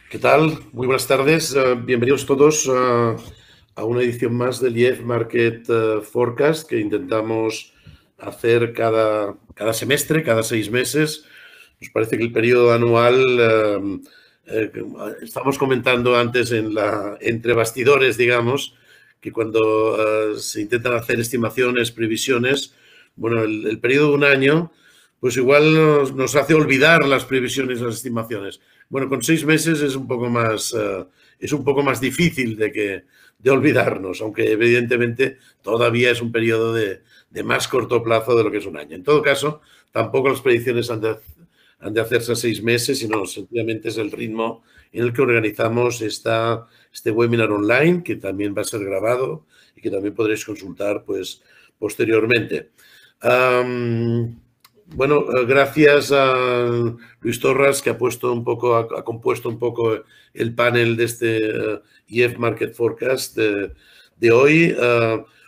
¿Qué tal? Muy buenas tardes. Bienvenidos todos a una edición más del IEF Market Forecast que intentamos hacer cada semestre, cada 6 meses. Nos parece que el periodo anual, estamos comentando antes entre bastidores, digamos, que cuando se intentan hacer estimaciones, previsiones, bueno, el periodo de un año, pues igual nos hace olvidar las previsiones y las estimaciones. Bueno, con 6 meses es un poco más difícil de olvidarnos, aunque evidentemente todavía es un periodo de más corto plazo de lo que es un año. En todo caso, tampoco las predicciones han de hacerse a 6 meses, sino sencillamente es el ritmo en el que organizamos este webinar online, que también va a ser grabado y que también podréis consultar pues, posteriormente. Bueno, gracias a Luis Torras, que ha compuesto un poco el panel de este IEF Market Forecast de hoy.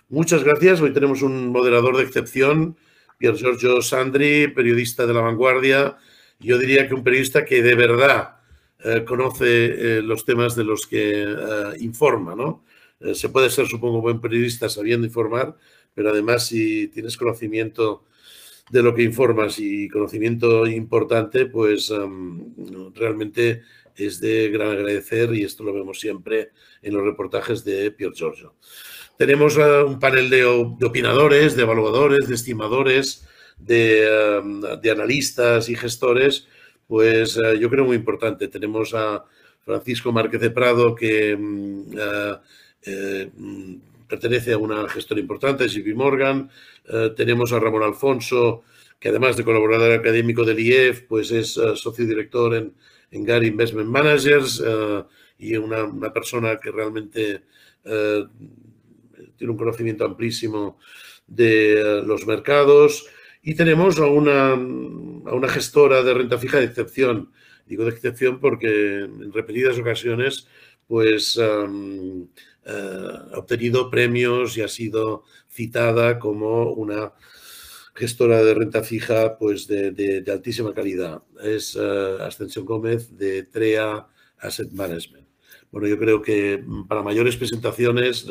Muchas gracias. Hoy tenemos un moderador de excepción, Pier Giorgio Sandri, periodista de La Vanguardia. Yo diría que un periodista que de verdad conoce los temas de los que informa, ¿no? Se puede ser, supongo, buen periodista sabiendo informar, pero además si tienes conocimiento de lo que informas y conocimiento importante, pues realmente es de gran agradecer, y esto lo vemos siempre en los reportajes de Pier Giorgio. Tenemos un panel de opinadores, de evaluadores, de estimadores, de analistas y gestores, pues yo creo muy importante. Tenemos a Francisco Márquez de Prado, que pertenece a una gestora importante, JP Morgan. Tenemos a Ramón Alfonso, que además de colaborador académico del IEF, pues es socio director en Gary Investment Managers, y una persona que realmente tiene un conocimiento amplísimo de los mercados. Y tenemos a una gestora de renta fija de excepción. Digo de excepción porque en repetidas ocasiones pues ha obtenido premios y ha sido citada como una gestora de renta fija pues de altísima calidad. Es Ascensión Gómez, de TREA Asset Management. Bueno, yo creo que para mayores presentaciones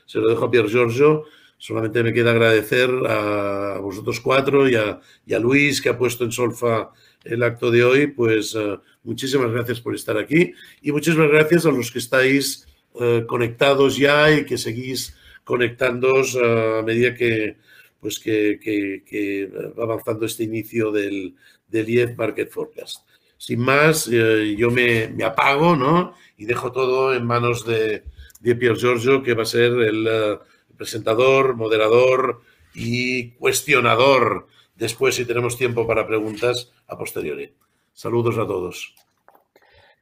se lo dejo a Pier Giorgio. Solamente me queda agradecer a vosotros cuatro y a Luis, que ha puesto en solfa el acto de hoy. Pues muchísimas gracias por estar aquí, y muchísimas gracias a los que estáis conectados ya y que seguís conectándoos a medida que va avanzando este inicio del IEF Market Forecast. Sin más, yo me apago, ¿no? Y dejo todo en manos de Pier Giorgio, que va a ser el presentador, moderador y cuestionador después, si tenemos tiempo para preguntas a posteriori. Saludos a todos.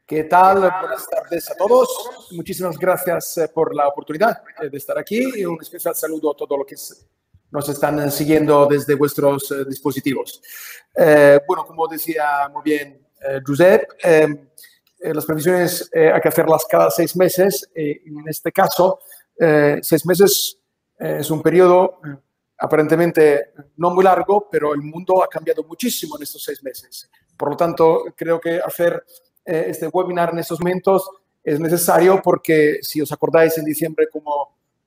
¿Qué tal? Buenas tardes a todos. Muchísimas gracias por la oportunidad de estar aquí, y un especial saludo a todos los que nos están siguiendo desde vuestros dispositivos. Bueno, como decía muy bien Giuseppe, las previsiones hay que hacerlas cada 6 meses. En este caso, 6 meses es un periodo aparentemente no muy largo, pero el mundo ha cambiado muchísimo en estos 6 meses. Por lo tanto, creo que hacer este webinar en estos momentos es necesario, porque si os acordáis en diciembre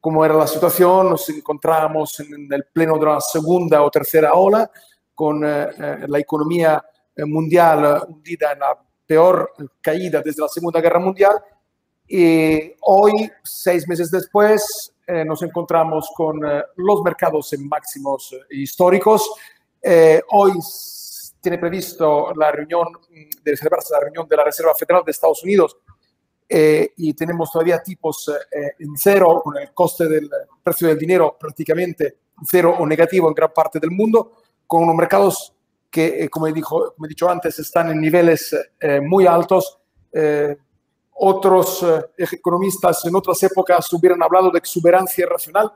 cómo era la situación, nos encontramos en el pleno de la segunda o tercera ola, con la economía mundial hundida en la peor caída desde la Segunda Guerra Mundial. Y hoy, 6 meses después, nos encontramos con los mercados en máximos históricos. Hoy tiene previsto celebrarse la reunión de la Reserva Federal de Estados Unidos, y tenemos todavía tipos en cero, con el coste del precio del dinero prácticamente cero o negativo en gran parte del mundo, con unos mercados que, como he dicho antes, están en niveles muy altos. Otros economistas en otras épocas hubieran hablado de exuberancia irracional,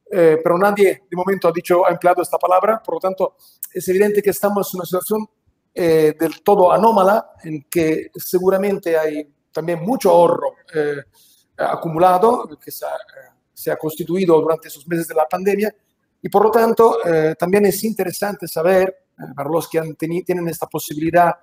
pero nadie de momento ha empleado esta palabra. Por lo tanto, es evidente que estamos en una situación del todo anómala, en que seguramente hay también mucho ahorro acumulado que se ha constituido durante esos meses de la pandemia, y por lo tanto también es interesante saber, para los que tienen esta posibilidad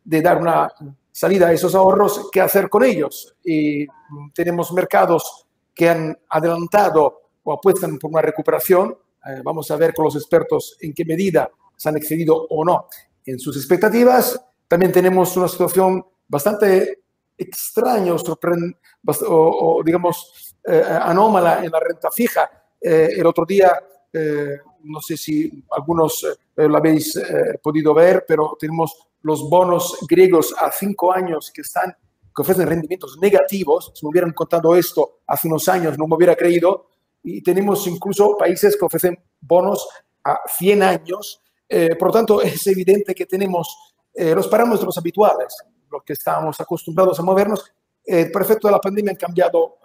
de dar una salida a esos ahorros, qué hacer con ellos. Y tenemos mercados que han adelantado o apuestan por una recuperación. Vamos a ver con los expertos en qué medida se han excedido o no en sus expectativas. También tenemos una situación bastante extraña o digamos, anómala en la renta fija. El otro día, no sé si algunos lo habéis podido ver, pero tenemos los bonos griegos a 5 años que ofrecen rendimientos negativos. Si me hubieran contado esto hace unos años, no me hubiera creído. Y tenemos incluso países que ofrecen bonos a 100 años. Por lo tanto, es evidente que tenemos los parámetros habituales, los que estábamos acostumbrados a movernos, por efecto de la pandemia han cambiado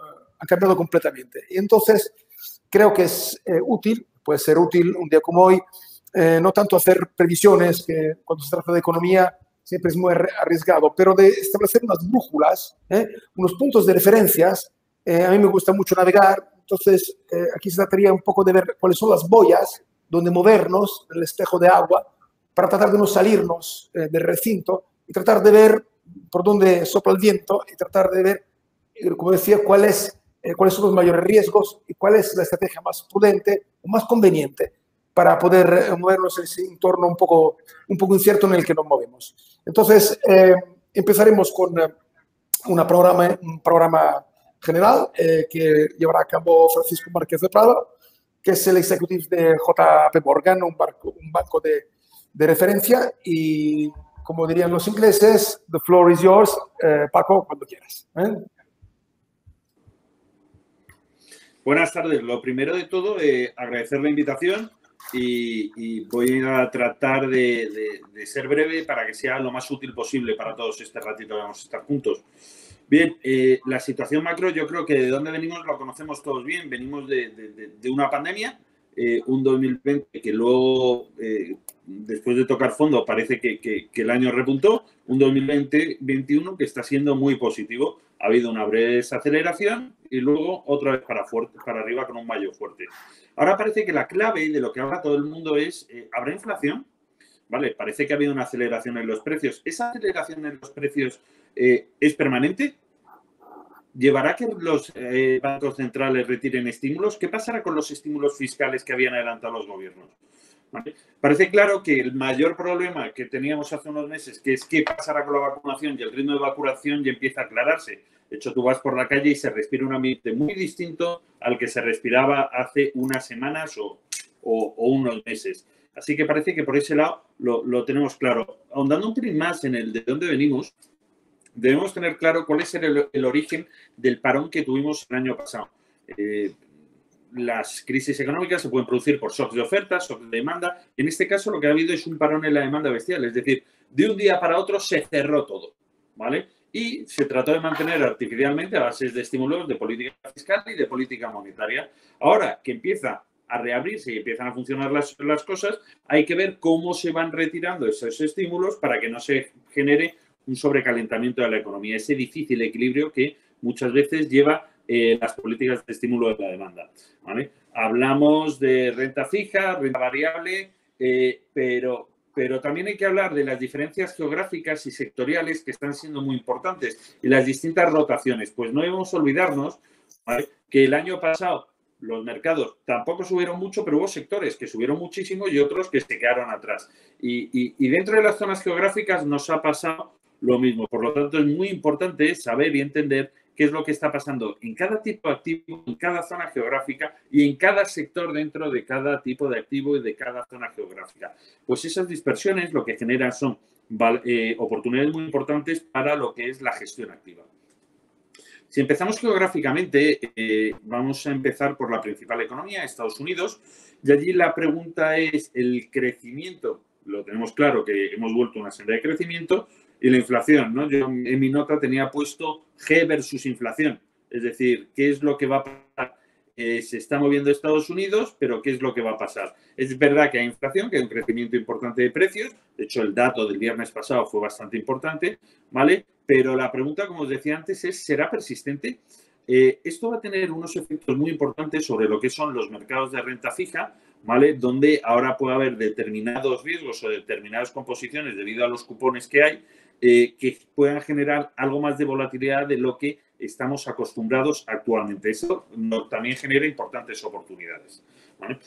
completamente. Y entonces, creo que es puede ser útil un día como hoy, no tanto hacer previsiones, que cuando se trata de economía siempre es muy arriesgado, pero de establecer unas brújulas, unos puntos de referencias. A mí me gusta mucho navegar, entonces aquí se trataría un poco de ver cuáles son las boyas donde movernos en el espejo de agua para tratar de no salirnos del recinto y tratar de ver por dónde sopla el viento y tratar de ver, como decía, cuáles son los mayores riesgos y cuál es la estrategia más prudente o más conveniente para poder movernos en ese entorno un poco incierto en el que nos movemos. Entonces, empezaremos con un programa general que llevará a cabo Francisco Márquez de Prada, que es el ejecutivo de JP Morgan, un banco de referencia, y como dirían los ingleses, the floor is yours, Paco, cuando quieras. Buenas tardes. Lo primero de todo, agradecer la invitación y voy a tratar de ser breve para que sea lo más útil posible para todos este ratito que vamos a estar juntos. Bien, la situación macro, yo creo que de dónde venimos lo conocemos todos bien. Venimos de una pandemia, un 2020 que luego, después de tocar fondo, parece que el año repuntó. Un 2021 que está siendo muy positivo. Ha habido una breve desaceleración y luego otra vez para arriba con un mayo fuerte. Ahora parece que la clave de lo que habla todo el mundo es, ¿habrá inflación? Vale, parece que ha habido una aceleración en los precios. ¿Esa aceleración en los precios es permanente? ¿Llevará a que los bancos centrales retiren estímulos? ¿Qué pasará con los estímulos fiscales que habían adelantado los gobiernos? ¿Vale? Parece claro que el mayor problema que teníamos hace unos meses, que es qué pasará con la vacunación y el ritmo de vacunación, ya empieza a aclararse. De hecho, tú vas por la calle y se respira un ambiente muy distinto al que se respiraba hace unas semanas o unos meses. Así que parece que por ese lado lo tenemos claro. Ahondando un pelín más en el de dónde venimos, debemos tener claro cuál es el origen del parón que tuvimos el año pasado. Las crisis económicas se pueden producir por shocks de oferta, shocks de demanda. En este caso, lo que ha habido es un parón en la demanda bestial. Es decir, de un día para otro se cerró todo, ¿vale? Y se trató de mantener artificialmente a bases de estímulos de política fiscal y de política monetaria. Ahora que empieza a reabrirse y empiezan a funcionar las cosas, hay que ver cómo se van retirando esos estímulos para que no se genere un sobrecalentamiento de la economía, ese difícil equilibrio que muchas veces lleva las políticas de estímulo de la demanda, ¿vale? Hablamos de renta fija, renta variable, pero también hay que hablar de las diferencias geográficas y sectoriales que están siendo muy importantes y las distintas rotaciones. Pues no debemos olvidarnos, ¿vale?, que el año pasado los mercados tampoco subieron mucho, pero hubo sectores que subieron muchísimo y otros que se quedaron atrás. Y dentro de las zonas geográficas nos ha pasado lo mismo. Por lo tanto, es muy importante saber y entender qué es lo que está pasando en cada tipo de activo, en cada zona geográfica y en cada sector dentro de cada tipo de activo y de cada zona geográfica. Pues esas dispersiones lo que generan son oportunidades muy importantes para lo que es la gestión activa. Si empezamos geográficamente, vamos a empezar por la principal economía, Estados Unidos, y allí la pregunta es el crecimiento. Lo tenemos claro que hemos vuelto a una senda de crecimiento. Y la inflación, ¿no? Yo en mi nota tenía puesto G versus inflación. Es decir, ¿qué es lo que va a pasar? Se está moviendo Estados Unidos, pero ¿qué es lo que va a pasar? Es verdad que hay inflación, que hay un crecimiento importante de precios. De hecho, el dato del viernes pasado fue bastante importante, ¿vale? Pero la pregunta, como os decía antes, es ¿será persistente? Esto va a tener unos efectos muy importantes sobre lo que son los mercados de renta fija, ¿vale? Donde ahora puede haber determinados riesgos o determinadas composiciones debido a los cupones que hay que puedan generar algo más de volatilidad de lo que estamos acostumbrados actualmente. Eso también genera importantes oportunidades, ¿vale?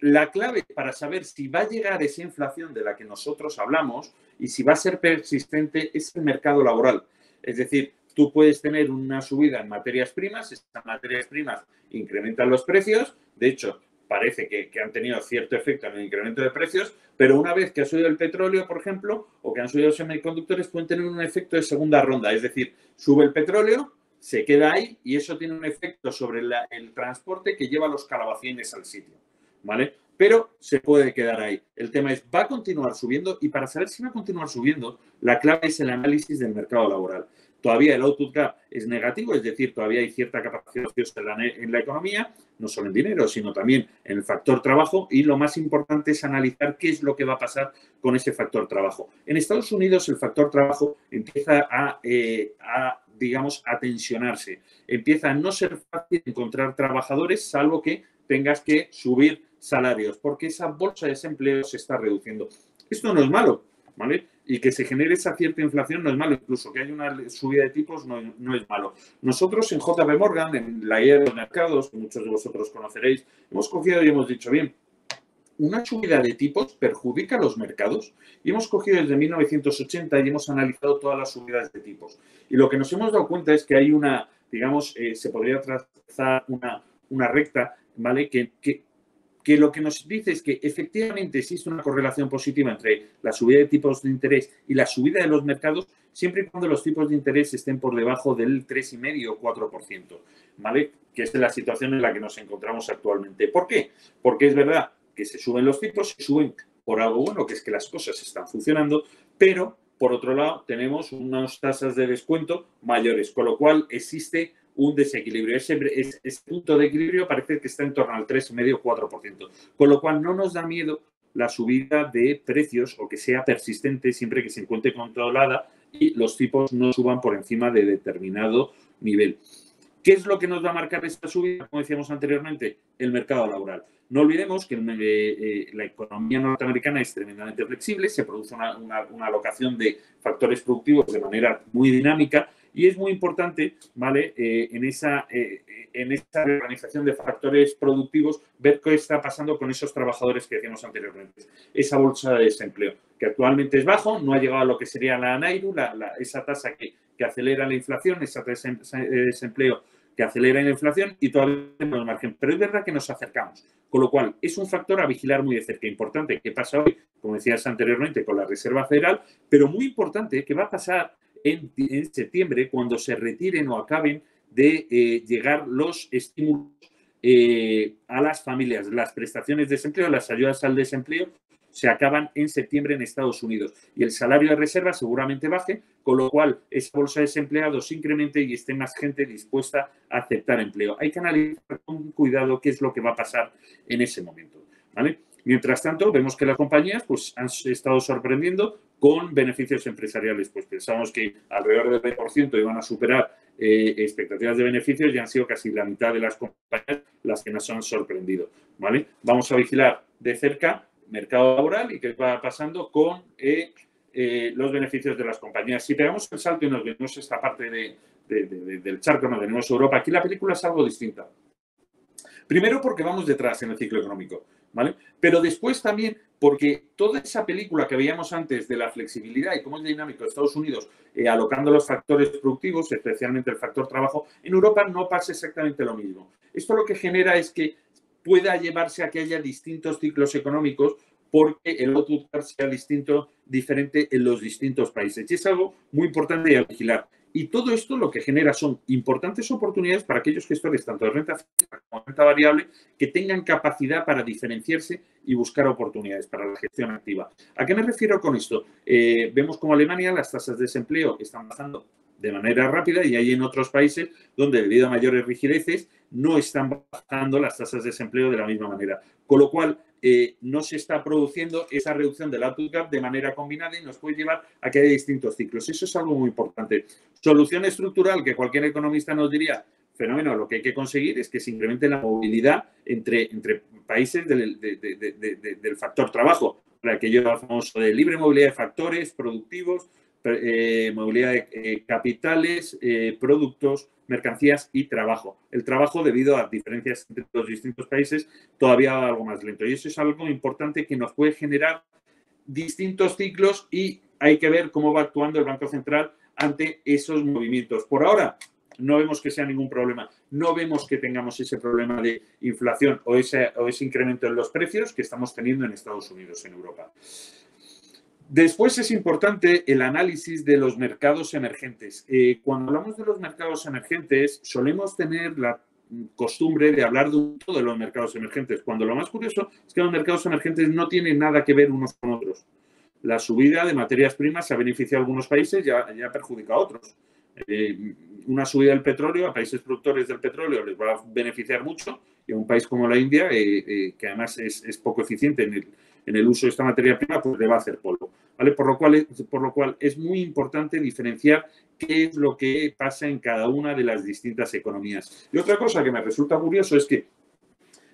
La clave para saber si va a llegar esa inflación de la que nosotros hablamos y si va a ser persistente es el mercado laboral. Es decir, tú puedes tener una subida en materias primas, estas materias primas incrementan los precios, de hecho, parece que han tenido cierto efecto en el incremento de precios, pero una vez que ha subido el petróleo, por ejemplo, o que han subido los semiconductores, pueden tener un efecto de segunda ronda, es decir, sube el petróleo, se queda ahí y eso tiene un efecto sobre el transporte que lleva los calabacines al sitio, ¿vale? Pero se puede quedar ahí. El tema es, ¿va a continuar subiendo? Y para saber si va a continuar subiendo, la clave es el análisis del mercado laboral. Todavía el output gap es negativo, es decir, todavía hay cierta capacidad ociosa en la economía, no solo en dinero, sino también en el factor trabajo, y lo más importante es analizar qué es lo que va a pasar con ese factor trabajo. En Estados Unidos el factor trabajo empieza digamos, a tensionarse. Empieza a no ser fácil encontrar trabajadores, salvo que tengas que subir salarios, porque esa bolsa de desempleo se está reduciendo. Esto no es malo, ¿vale? Y que se genere esa cierta inflación no es malo, incluso que haya una subida de tipos no es malo. Nosotros en JP Morgan, en la guía de los mercados, que muchos de vosotros conoceréis, hemos cogido y hemos dicho, bien, una subida de tipos perjudica a los mercados y hemos cogido desde 1980 y hemos analizado todas las subidas de tipos. Y lo que nos hemos dado cuenta es que hay una, digamos, se podría trazar una recta, ¿vale? Que lo que nos dice es que efectivamente existe una correlación positiva entre la subida de tipos de interés y la subida de los mercados, siempre y cuando los tipos de interés estén por debajo del 3,5 o 4%, ¿vale? Que es la situación en la que nos encontramos actualmente. ¿Por qué? Porque es verdad que se suben los tipos, se suben por algo bueno, que es que las cosas están funcionando, pero por otro lado tenemos unas tasas de descuento mayores, con lo cual existe un desequilibrio. Ese punto de equilibrio parece que está en torno al 3,5 o 4%, con lo cual no nos da miedo la subida de precios o que sea persistente siempre que se encuentre controlada y los tipos no suban por encima de determinado nivel. ¿Qué es lo que nos va a marcar esta subida? Como decíamos anteriormente, el mercado laboral. No olvidemos que la economía norteamericana es tremendamente flexible, se produce una alocación de factores productivos de manera muy dinámica y es muy importante, ¿vale? En esa reorganización de factores productivos, ver qué está pasando con esos trabajadores que decíamos anteriormente. Esa bolsa de desempleo, que actualmente es bajo, no ha llegado a lo que sería la NAIRU, esa tasa que acelera la inflación, esa tasa de desempleo que acelera la inflación y todavía tenemos margen. Pero es verdad que nos acercamos, con lo cual es un factor a vigilar muy de cerca. Importante que pasa hoy, como decías anteriormente, con la Reserva Federal, pero muy importante que va a pasar en septiembre cuando se retiren o acaben de llegar los estímulos a las familias, las prestaciones de desempleo, las ayudas al desempleo, se acaban en septiembre en Estados Unidos y el salario de reserva seguramente baje, con lo cual esa bolsa de desempleados se incremente y esté más gente dispuesta a aceptar empleo. Hay que analizar con cuidado qué es lo que va a pasar en ese momento, ¿vale? Mientras tanto, vemos que las compañías pues, han estado sorprendiendo con beneficios empresariales. Pues pensamos que alrededor del 20% iban a superar expectativas de beneficios y han sido casi la mitad de las compañías las que nos han sorprendido, ¿vale? Vamos a vigilar de cerca mercado laboral y qué va pasando con los beneficios de las compañías. Si pegamos el salto y nos venimos esta parte del charco, nos venimos a Europa, aquí la película es algo distinta. Primero porque vamos detrás en el ciclo económico, ¿vale? Pero después también porque toda esa película que veíamos antes de la flexibilidad y cómo es dinámico de Estados Unidos alocando los factores productivos, especialmente el factor trabajo, en Europa no pasa exactamente lo mismo. Esto lo que genera es que pueda llevarse a que haya distintos ciclos económicos porque el output sea diferente en los distintos países. Y es algo muy importante a vigilar. Y todo esto lo que genera son importantes oportunidades para aquellos gestores, tanto de renta fija como de renta variable, que tengan capacidad para diferenciarse y buscar oportunidades para la gestión activa. ¿A qué me refiero con esto? Vemos como Alemania las tasas de desempleo están bajando de manera rápida y hay en otros países donde debido a mayores rigideces no están bajando las tasas de desempleo de la misma manera. Con lo cual, no se está produciendo esa reducción del output gap de manera combinada y nos puede llevar a que haya distintos ciclos. Eso es algo muy importante. Solución estructural que cualquier economista nos diría, fenómeno, lo que hay que conseguir es que se incremente la movilidad entre países del factor trabajo. aquello famoso de libre movilidad de factores productivos, movilidad de capitales, productos, mercancías y trabajo. El trabajo, debido a diferencias entre los distintos países, todavía va algo más lento. Y eso es algo importante que nos puede generar distintos ciclos y hay que ver cómo va actuando el Banco Central ante esos movimientos. Por ahora, no vemos que sea ningún problema. No vemos que tengamos ese problema de inflación o ese incremento en los precios que estamos teniendo en Estados Unidos, en Europa. Después es importante el análisis de los mercados emergentes. Cuando hablamos de los mercados emergentes, solemos tener la costumbre de hablar de todos los mercados emergentes, cuando lo más curioso es que los mercados emergentes no tienen nada que ver unos con otros. La subida de materias primas ha beneficiado a algunos países y ha perjudicado a otros. Una subida del petróleo a países productores del petróleo les va a beneficiar mucho y a un país como la India, que además es poco eficiente en el uso de esta materia prima, pues le va a hacer polvo, ¿vale? Por lo cual es muy importante diferenciar qué es lo que pasa en cada una de las distintas economías. Y otra cosa que me resulta curioso es que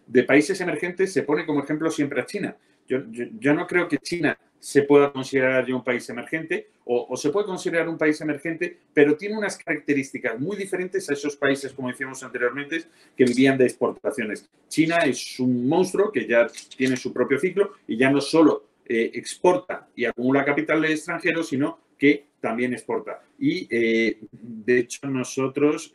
de países emergentes se pone como ejemplo siempre a China. Yo no creo que China se pueda considerar ya un país emergente o se puede considerar un país emergente, pero tiene unas características muy diferentes a esos países, como decíamos anteriormente, que vivían de exportaciones. China es un monstruo que ya tiene su propio ciclo y ya no solo exporta y acumula capital de extranjero, sino que también exporta. Y, de hecho, nosotros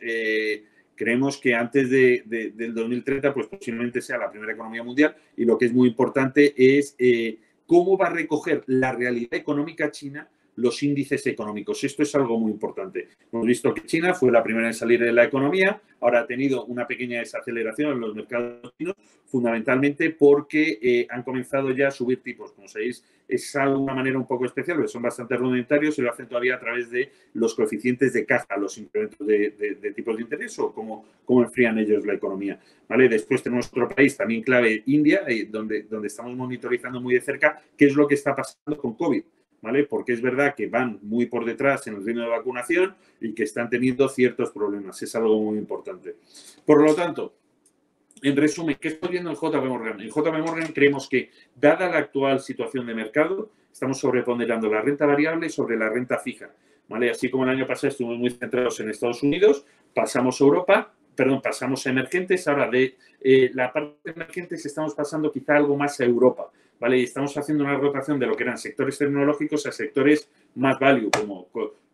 creemos que antes del 2030, pues posiblemente sea la primera economía mundial y lo que es muy importante es cómo va a recoger la realidad económica china los índices económicos. Esto es algo muy importante. Hemos visto que China fue la primera en salir de la economía, ahora ha tenido una pequeña desaceleración en los mercados chinos, fundamentalmente porque han comenzado ya a subir tipos. Como sabéis, es de una manera un poco especial, porque son bastante rudimentarios y lo hacen todavía a través de los coeficientes de caja, los incrementos de tipos de interés o cómo enfrían ellos la economía, ¿vale? Después tenemos otro país también clave, India, donde estamos monitorizando muy de cerca qué es lo que está pasando con COVID, ¿vale? Porque es verdad que van muy por detrás en el ritmo de vacunación y que están teniendo ciertos problemas. Es algo muy importante. Por lo tanto, en resumen, ¿qué estoy viendo en JP Morgan? En JP Morgan creemos que, dada la actual situación de mercado, estamos sobreponderando la renta variable sobre la renta fija, ¿vale? Así como el año pasado estuvimos muy centrados en Estados Unidos, pasamos a emergentes. Ahora, de la parte de emergentes estamos pasando quizá algo más a Europa, ¿vale? Y estamos haciendo una rotación de lo que eran sectores tecnológicos a sectores más value,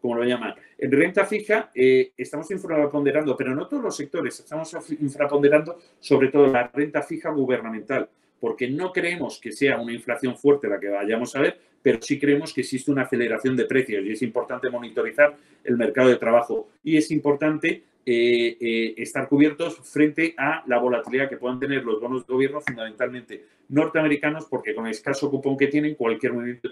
como lo llaman. En renta fija estamos infraponderando, pero no todos los sectores, estamos infraponderando sobre todo la renta fija gubernamental, porque no creemos que sea una inflación fuerte la que vayamos a ver, pero sí creemos que existe una aceleración de precios y es importante monitorizar el mercado de trabajo y es importante estar cubiertos frente a la volatilidad que puedan tener los bonos de gobierno, fundamentalmente norteamericanos, porque con el escaso cupón que tienen, cualquier movimiento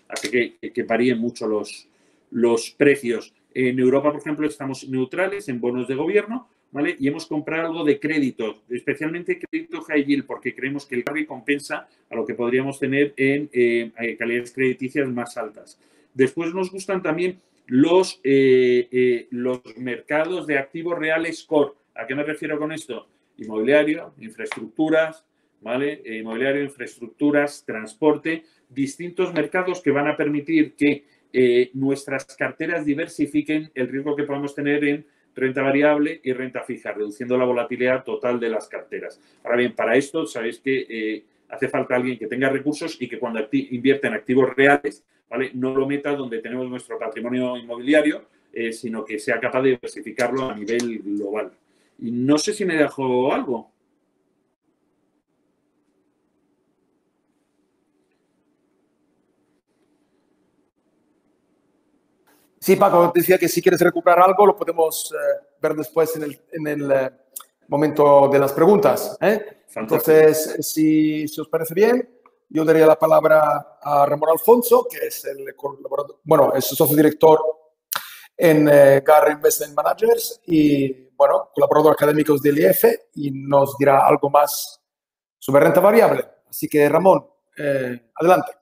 hace que varíen mucho los precios. En Europa, por ejemplo, estamos neutrales en bonos de gobierno, ¿vale? Y hemos comprado algo de crédito, especialmente crédito high yield, porque creemos que el carry compensa a lo que podríamos tener en calidades crediticias más altas. Después nos gustan también los mercados de activos reales core. ¿A qué me refiero con esto? Inmobiliario, infraestructuras, ¿vale? Inmobiliario, infraestructuras, transporte, distintos mercados que van a permitir que nuestras carteras diversifiquen el riesgo que podemos tener en renta variable y renta fija, reduciendo la volatilidad total de las carteras. Ahora bien, para esto sabéis que hace falta alguien que tenga recursos y que cuando invierte en activos reales, ¿vale?, no lo meta donde tenemos nuestro patrimonio inmobiliario, sino que sea capaz de diversificarlo a nivel global. Y no sé si me dejo algo. Sí, Paco, decía que si quieres recuperar algo lo podemos ver después en el momento de las preguntas. Entonces, si os parece bien, yo daría la palabra a Ramón Alfonso, que es el colaborador, bueno, es socio director en GAR Investment Managers y, bueno, colaborador académico del IEF y nos dirá algo más sobre renta variable. Así que, Ramón, adelante.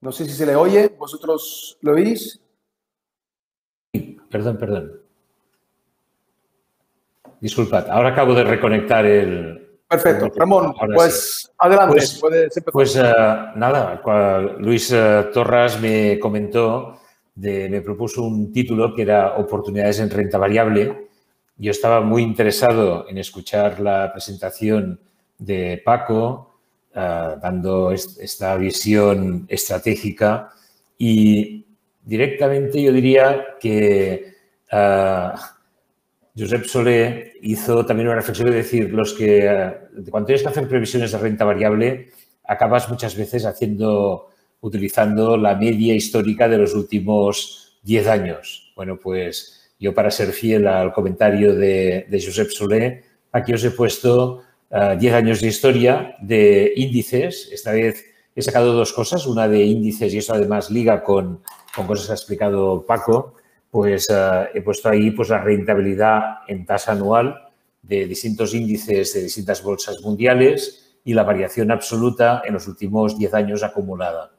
No sé si se le oye, ¿vosotros lo oís? Perdón. Disculpad, ahora acabo de reconectar el... Perfecto. Ramón, ahora pues sí. adelante, puedes empezar. Pues nada, Luis Torras me comentó, me propuso un título que era Oportunidades en renta variable. Yo estaba muy interesado en escuchar la presentación de Paco, dando esta visión estratégica, y directamente yo diría que Josep Solé hizo también una reflexión de decir, cuando tienes que hacer previsiones de renta variable, acabas muchas veces utilizando la media histórica de los últimos 10 años. Bueno, pues yo, para ser fiel al comentario de Josep Solé, aquí os he puesto 10 años de historia de índices. Esta vez he sacado dos cosas, una de índices, y eso además liga con cosas que ha explicado Paco. Pues he puesto ahí pues la rentabilidad en tasa anual de distintos índices de distintas bolsas mundiales y la variación absoluta en los últimos 10 años acumulada.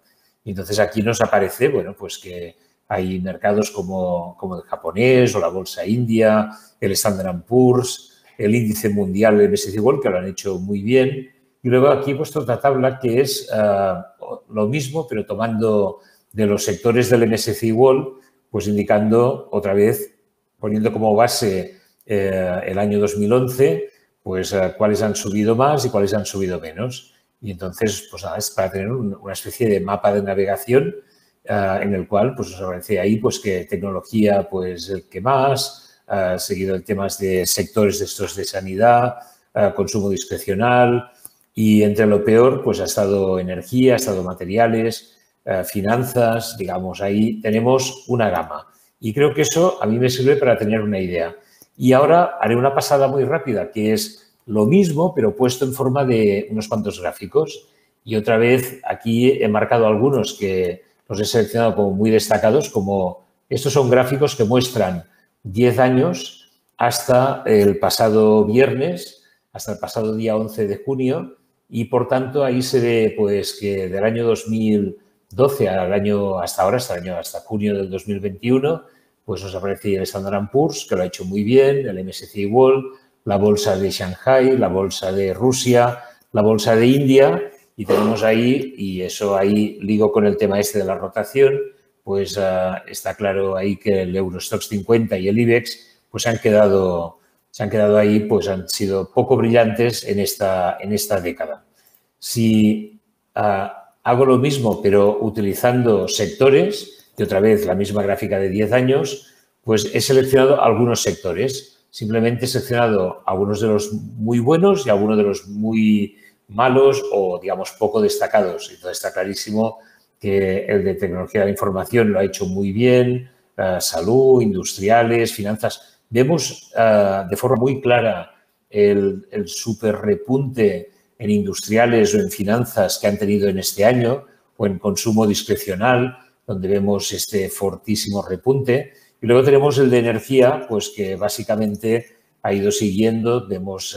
Y entonces aquí nos aparece, bueno, pues que hay mercados como el japonés o la bolsa india, el Standard & Poor's, el índice mundial, el MSCI World, que lo han hecho muy bien. Y luego aquí he puesto otra tabla que es lo mismo, pero tomando de los sectores del MSCI World, pues indicando otra vez, poniendo como base el año 2011, pues cuáles han subido más y cuáles han subido menos. Y entonces, pues nada, es para tener una especie de mapa de navegación en el cual pues os aparece ahí pues que tecnología, pues el que más, seguido de temas de sectores de estos de sanidad, consumo discrecional, y entre lo peor pues ha estado energía, ha estado materiales, finanzas, digamos, ahí tenemos una gama. Y creo que eso a mí me sirve para tener una idea. Y ahora haré una pasada muy rápida, que es lo mismo, pero puesto en forma de unos cuantos gráficos. Y otra vez aquí he marcado algunos que los he seleccionado como muy destacados, como estos son gráficos que muestran 10 años hasta el pasado viernes, hasta el pasado día 11 de junio, y por tanto ahí se ve pues que del año 2012 hasta junio del 2021, pues nos aparece el Standard & Poor's, que lo ha hecho muy bien, el MSCI World, la bolsa de Shanghai, la bolsa de Rusia, la bolsa de India, y tenemos ahí, y eso ahí ligo con el tema este de la rotación, pues está claro ahí que el Eurostoxx 50 y el IBEX pues se han quedado ahí, pues han sido poco brillantes en esta década. Si hago lo mismo, pero utilizando sectores, y otra vez la misma gráfica de 10 años, pues he seleccionado algunos sectores. Simplemente he seleccionado algunos de los muy buenos y algunos de los muy malos o, digamos, poco destacados. Entonces está clarísimo que el de tecnología de la información lo ha hecho muy bien, salud, industriales, finanzas. Vemos de forma muy clara el súper repunte en industriales o en finanzas que han tenido en este año, o en consumo discrecional, donde vemos este fortísimo repunte. Y luego tenemos el de energía, pues que básicamente ha ido siguiendo. Vemos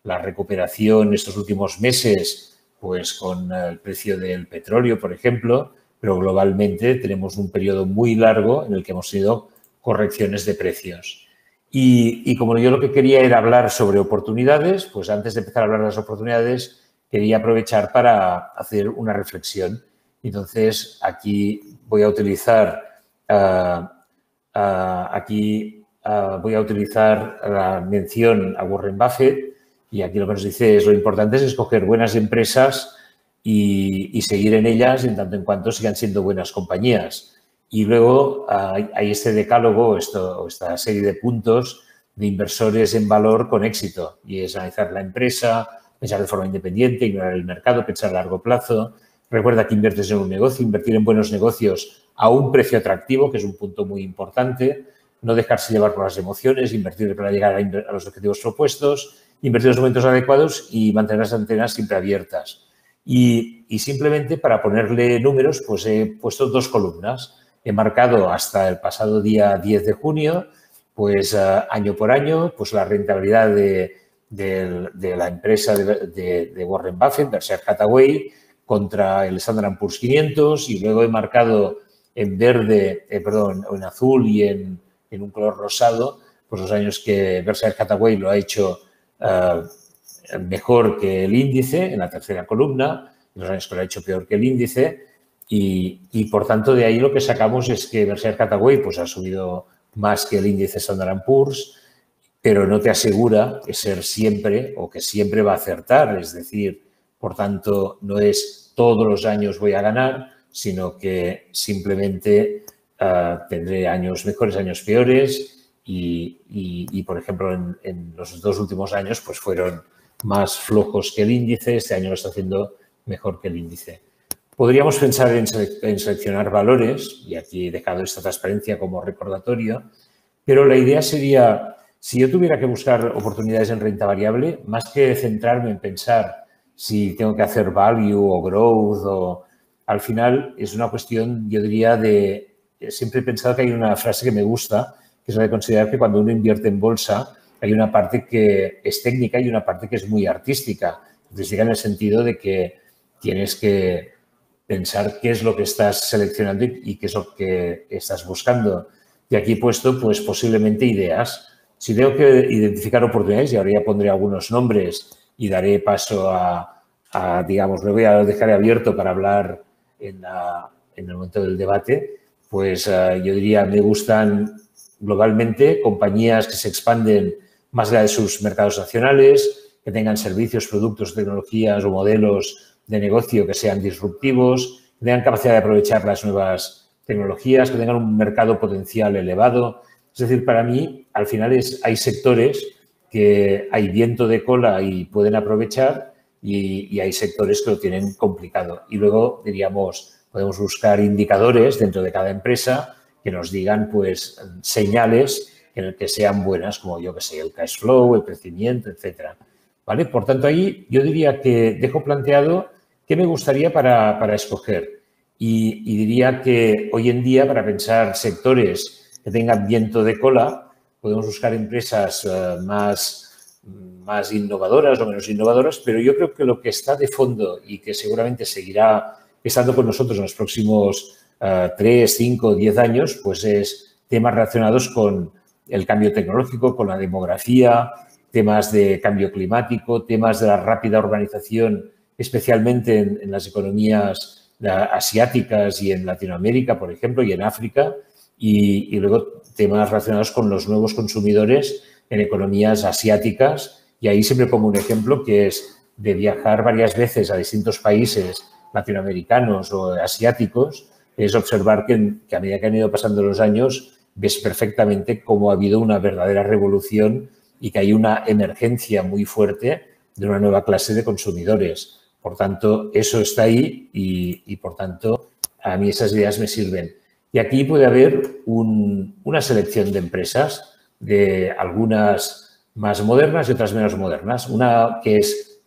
la recuperación estos últimos meses, pues con el precio del petróleo, por ejemplo, pero globalmente tenemos un periodo muy largo en el que hemos tenido correcciones de precios. Y como yo lo que quería era hablar sobre oportunidades, pues antes de empezar a hablar de las oportunidades, quería aprovechar para hacer una reflexión. Entonces, aquí voy a utilizar la mención a Warren Buffett, y aquí lo que nos dice es: lo importante es escoger buenas empresas y seguir en ellas en tanto en cuanto sigan siendo buenas compañías. Y luego hay este decálogo, esta serie de puntos de inversores en valor con éxito, y es analizar la empresa, pensar de forma independiente, ignorar el mercado, pensar a largo plazo. Recuerda que inviertes en un negocio, invertir en buenos negocios a un precio atractivo, que es un punto muy importante. No dejarse llevar por las emociones, invertir para llegar a los objetivos propuestos, invertir en los momentos adecuados y mantener las antenas siempre abiertas. Y simplemente para ponerle números, pues he puesto dos columnas. He marcado hasta el pasado día 10 de junio, pues año por año, pues la rentabilidad de la empresa de Warren Buffett, Berkshire Hathaway, contra el Standard & Poor's 500, y luego he marcado en verde, en azul y en en un color rosado, pues los años que Berkshire Hathaway lo ha hecho mejor que el índice en la tercera columna, los años que lo ha hecho peor que el índice y por tanto de ahí lo que sacamos es que Berkshire Hathaway pues ha subido más que el índice Standard & Poor's, pero no te asegura que ser siempre o que siempre va a acertar, es decir, por tanto no es todos los años voy a ganar, sino que simplemente tendré años mejores, años peores y por ejemplo, en los 2 últimos años pues fueron más flojos que el índice, este año lo está haciendo mejor que el índice. Podríamos pensar en seleccionar valores, y aquí he dejado esta transparencia como recordatorio, pero la idea sería, si yo tuviera que buscar oportunidades en renta variable, más que centrarme en pensar si tengo que hacer value o growth, o al final es una cuestión, yo diría, de... Siempre he pensado que hay una frase que me gusta, que es la de considerar que cuando uno invierte en bolsa hay una parte que es técnica y una parte que es muy artística. Artística en el sentido de que tienes que pensar qué es lo que estás seleccionando y qué es lo que estás buscando. Y aquí he puesto, pues, posiblemente ideas. Si tengo que identificar oportunidades, y ahora ya pondré algunos nombres y daré paso a digamos, lo voy a dejar abierto para hablar en el momento del debate, pues yo diría, me gustan globalmente compañías que se expanden más allá de sus mercados nacionales, que tengan servicios, productos, tecnologías o modelos de negocio que sean disruptivos, que tengan capacidad de aprovechar las nuevas tecnologías, que tengan un mercado potencial elevado. Es decir, para mí, al final hay sectores que hay viento de cola y pueden aprovechar y hay sectores que lo tienen complicado. Y luego, diríamos, podemos buscar indicadores dentro de cada empresa que nos digan, pues, señales en el que sean buenas, como yo que sé, el cash flow, el crecimiento, etcétera. ¿Vale? Por tanto, ahí yo diría que dejo planteado qué me gustaría para escoger. Y diría que hoy en día, para pensar sectores que tengan viento de cola, podemos buscar empresas más innovadoras o menos innovadoras, pero yo creo que lo que está de fondo y que seguramente seguirá estando con nosotros en los próximos 3, 5, 10 años, pues es temas relacionados con el cambio tecnológico, con la demografía, temas de cambio climático, temas de la rápida urbanización, especialmente en las economías asiáticas y en Latinoamérica, por ejemplo, y en África, y luego temas relacionados con los nuevos consumidores en economías asiáticas. Y ahí siempre pongo un ejemplo que es de viajar varias veces a distintos países latinoamericanos o asiáticos, es observar que a medida que han ido pasando los años, ves perfectamente cómo ha habido una verdadera revolución y que hay una emergencia muy fuerte de una nueva clase de consumidores. Por tanto, eso está ahí y por tanto, a mí esas ideas me sirven. Y aquí puede haber una selección de empresas, de algunas más modernas y otras menos modernas. Una que es,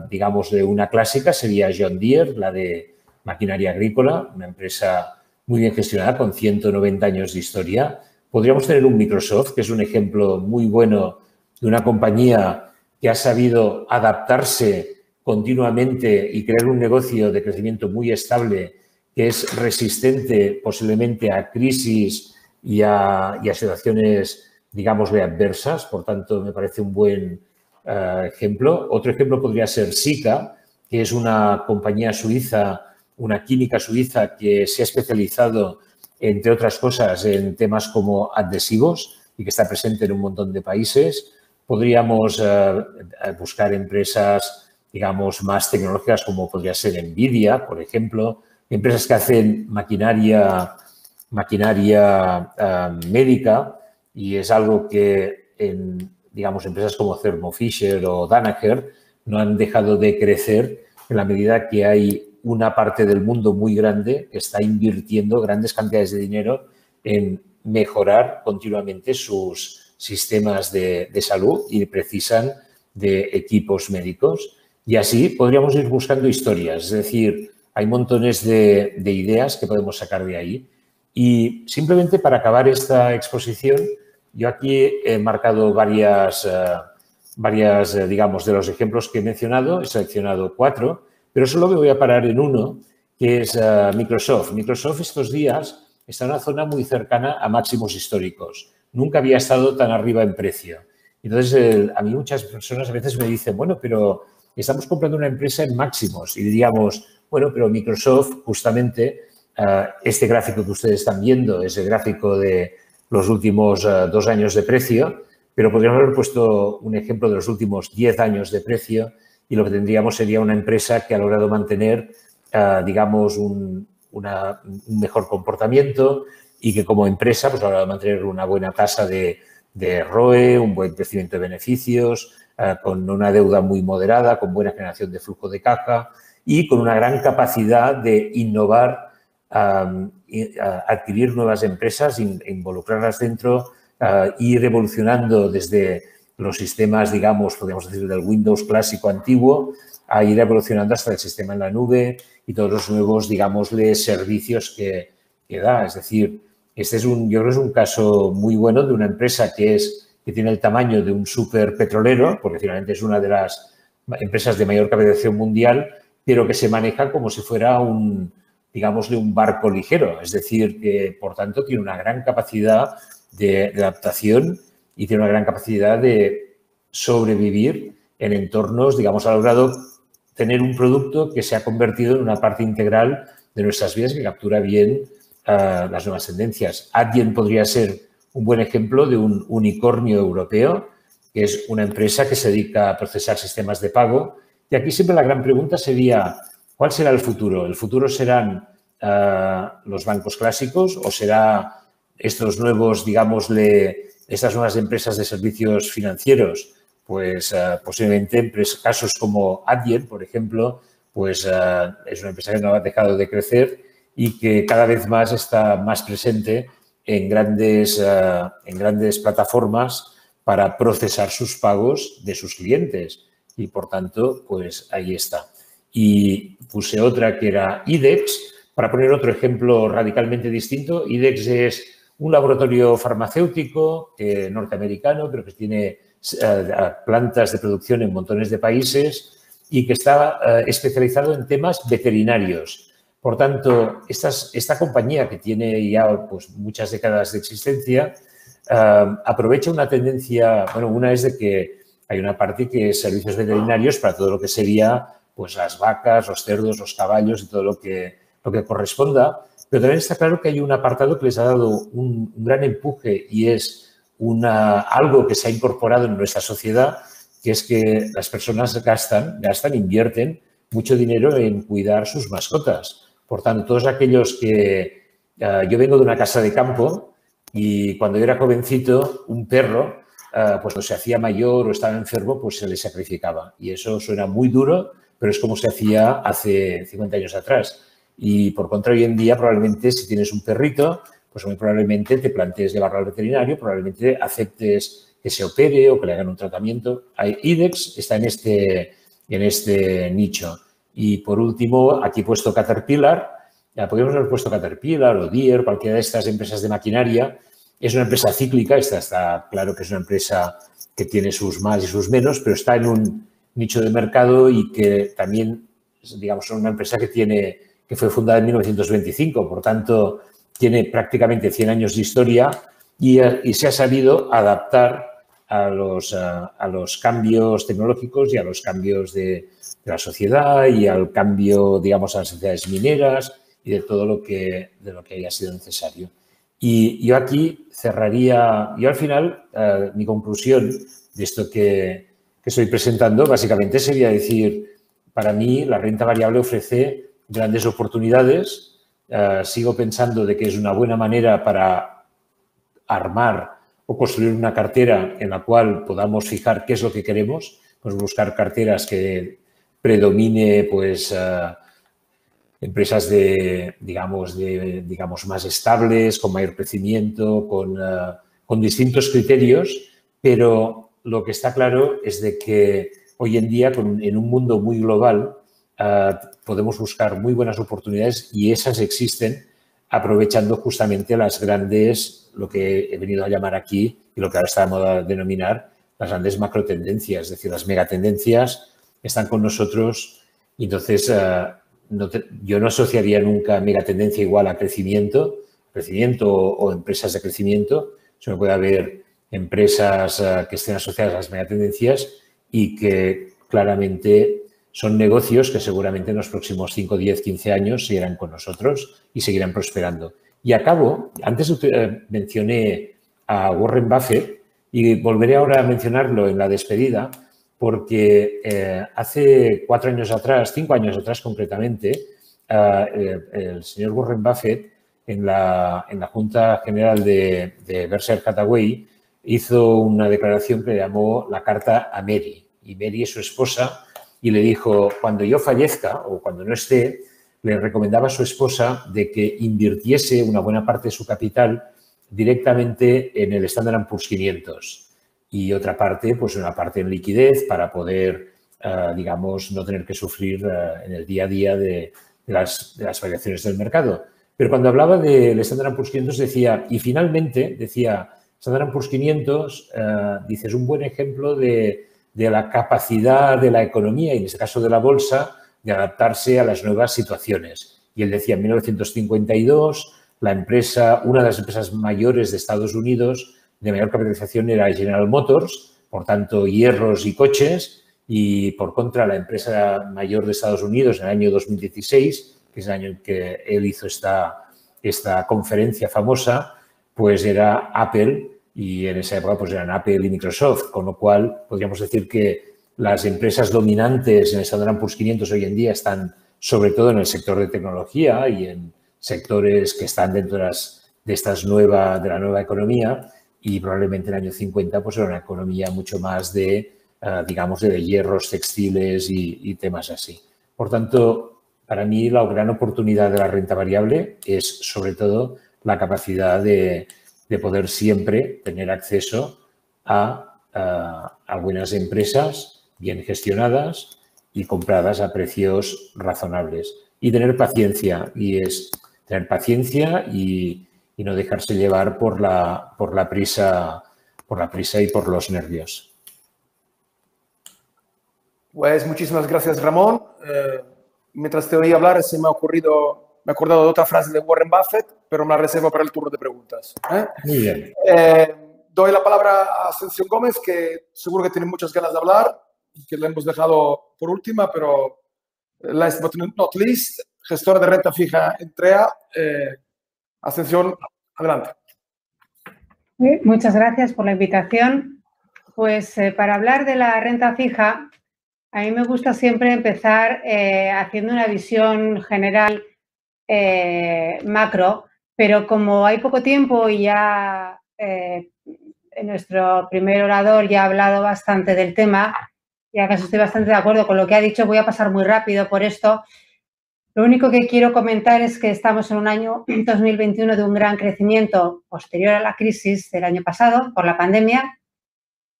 digamos, de una clásica sería John Deere, la de maquinaria agrícola, una empresa muy bien gestionada con 190 años de historia. Podríamos tener un Microsoft, que es un ejemplo muy bueno de una compañía que ha sabido adaptarse continuamente y crear un negocio de crecimiento muy estable que es resistente posiblemente a crisis y a situaciones, digamos, adversas. Por tanto, me parece un buen ejemplo. Otro ejemplo podría ser Sika, que es una compañía suiza, una química suiza que se ha especializado, entre otras cosas, en temas como adhesivos y que está presente en un montón de países. Podríamos buscar empresas, digamos, más tecnológicas como podría ser Nvidia, por ejemplo, empresas que hacen maquinaria médica, y es algo que en, digamos, empresas como Thermo Fisher o Danaher no han dejado de crecer en la medida que hay una parte del mundo muy grande que está invirtiendo grandes cantidades de dinero en mejorar continuamente sus sistemas de salud y precisan de equipos médicos. Y así podríamos ir buscando historias, es decir, hay montones de ideas que podemos sacar de ahí. Y simplemente para acabar esta exposición, yo aquí he marcado varias, digamos, de los ejemplos que he mencionado, he seleccionado 4, pero solo me voy a parar en uno, que es Microsoft. Microsoft estos días está en una zona muy cercana a máximos históricos. nunca había estado tan arriba en precio. Entonces, a mí muchas personas a veces me dicen, bueno, pero estamos comprando una empresa en máximos. Y diríamos, bueno, pero Microsoft, justamente, este gráfico que ustedes están viendo es el gráfico de los últimos 2 años de precio, pero podríamos haber puesto un ejemplo de los últimos 10 años de precio y lo que tendríamos sería una empresa que ha logrado mantener, digamos, un mejor comportamiento y que como empresa pues, ha logrado mantener una buena tasa de ROE, un buen crecimiento de beneficios, con una deuda muy moderada, con buena generación de flujo de caja y con una gran capacidad de innovar, adquirir nuevas empresas, involucrarlas dentro, ir evolucionando desde los sistemas, digamos, podríamos decir, del Windows clásico antiguo, a ir evolucionando hasta el sistema en la nube y todos los nuevos, digámosle, servicios que da. Es decir, este es yo creo que es un caso muy bueno de una empresa que tiene el tamaño de un superpetrolero, porque finalmente es una de las empresas de mayor capitalización mundial, pero que se maneja como si fuera digámosle, un barco ligero. Es decir, que, por tanto, tiene una gran capacidad de adaptación y tiene una gran capacidad de sobrevivir en entornos, digamos, ha logrado tener un producto que se ha convertido en una parte integral de nuestras vidas que captura bien las nuevas tendencias. Adyen podría ser un buen ejemplo de un unicornio europeo, que es una empresa que se dedica a procesar sistemas de pago. Y aquí siempre la gran pregunta sería, ¿cuál será el futuro? ¿El futuro serán los bancos clásicos o será estos nuevos, digámosle, estas nuevas empresas de servicios financieros? Pues posiblemente en casos como Adyen, por ejemplo, pues es una empresa que no ha dejado de crecer y que cada vez más está más presente en grandes plataformas para procesar sus pagos de sus clientes. Y, por tanto, pues ahí está. Y puse otra que era IDEX, para poner otro ejemplo radicalmente distinto. IDEX es un laboratorio farmacéutico norteamericano, pero que tiene plantas de producción en montones de países y que está especializado en temas veterinarios. Por tanto, esta compañía que tiene ya pues, muchas décadas de existencia aprovecha una tendencia, bueno, una es de que hay una parte que es servicios veterinarios para todo lo que sería pues, las vacas, los cerdos, los caballos y todo lo que corresponda, pero también está claro que hay un apartado que les ha dado un gran empuje y es algo que se ha incorporado en nuestra sociedad, que es que las personas invierten mucho dinero en cuidar sus mascotas. Por tanto, todos aquellos que... yo vengo de una casa de campo y cuando yo era jovencito, un perro, pues cuando se hacía mayor o estaba enfermo, pues se le sacrificaba. Y eso suena muy duro, pero es como se hacía hace 50 años atrás. Y por contra, hoy en día, probablemente, si tienes un perrito, pues muy probablemente te plantees llevarlo al veterinario, probablemente aceptes que se opere o que le hagan un tratamiento. IDEX está en este nicho. Y, por último, aquí he puesto Caterpillar. Podríamos haber puesto Caterpillar o Deere, cualquiera de estas empresas de maquinaria. Es una empresa cíclica. Esta está claro que es una empresa que tiene sus más y sus menos, pero está en un nicho de mercado y que también, digamos, es una empresa que fue fundada en 1925. Por tanto, tiene prácticamente 100 años de historia y se ha sabido adaptar a los cambios tecnológicos y a los cambios de la sociedad y al cambio, digamos, a las sociedades mineras y de todo lo que haya sido necesario. Y yo aquí cerraría, yo al final, mi conclusión de esto que estoy presentando básicamente sería decir, para mí la renta variable ofrece grandes oportunidades. Sigo pensando de que es una buena manera para armar o construir una cartera en la cual podamos fijar qué es lo que queremos, pues buscar carteras que predomine pues empresas digamos más estables, con mayor crecimiento, con distintos criterios, pero lo que está claro es de que hoy en día en un mundo muy global podemos buscar muy buenas oportunidades y esas existen aprovechando justamente las grandes, lo que he venido a llamar aquí y lo que ahora está de moda denominar las grandes macrotendencias, es decir, las megatendencias están con nosotros y entonces yo no asociaría nunca megatendencia igual a crecimiento o empresas de crecimiento, sino que puede haber empresas que estén asociadas a las megatendencias y que claramente son negocios que seguramente en los próximos 5, 10, 15 años seguirán con nosotros y seguirán prosperando. Y acabo, antes mencioné a Warren Buffett y volveré ahora a mencionarlo en la despedida porque hace 4 años atrás, 5 años atrás concretamente, el señor Warren Buffett en la Junta General de Berkshire Hathaway hizo una declaración que le llamó la carta a Mary. Y Mary es su esposa y le dijo, cuando yo fallezca o cuando no esté, le recomendaba a su esposa de que invirtiese una buena parte de su capital directamente en el Standard & Poor's 500 y otra parte, pues una parte en liquidez para poder, digamos, no tener que sufrir en el día a día de las variaciones del mercado. Pero cuando hablaba del Standard & Poor's 500 decía, y finalmente decía, Standard & Poor's 500, dice, es un buen ejemplo de la capacidad de la economía, y en este caso de la bolsa, de adaptarse a las nuevas situaciones. Y él decía, en 1952, una de las empresas mayores de Estados Unidos de mayor capitalización era General Motors, por tanto, hierros y coches, y por contra, la empresa mayor de Estados Unidos en el año 2016, que es el año en que él hizo esta conferencia famosa, pues era Apple, y en esa época pues eran Apple y Microsoft, con lo cual podríamos decir que las empresas dominantes en el Standard & Poor's 500 hoy en día están sobre todo en el sector de tecnología y en sectores que están dentro de la nueva economía, y probablemente en el año 50 pues era una economía mucho más de, digamos, de hierros, textiles y temas así. Por tanto, para mí la gran oportunidad de la renta variable es sobre todo la capacidad de poder siempre tener acceso a buenas empresas bien gestionadas y compradas a precios razonables. Y tener paciencia, y no dejarse llevar por la prisa y por los nervios. Pues muchísimas gracias, Ramón. Mientras te oí hablar, me he acordado de otra frase de Warren Buffett, pero me la reservo para el turno de preguntas. Muy bien. Doy la palabra a Ascensión Gómez, que seguro que tiene muchas ganas de hablar, que la hemos dejado por última, pero last but not least, gestora de renta fija en TREA. Ascensión, adelante. Muchas gracias por la invitación. Pues para hablar de la renta fija, a mí me gusta siempre empezar haciendo una visión general macro, pero como hay poco tiempo y ya nuestro primer orador ya ha hablado bastante del tema, y acaso estoy bastante de acuerdo con lo que ha dicho, voy a pasar muy rápido por esto. Lo único que quiero comentar es que estamos en un año 2021 de un gran crecimiento posterior a la crisis del año pasado por la pandemia,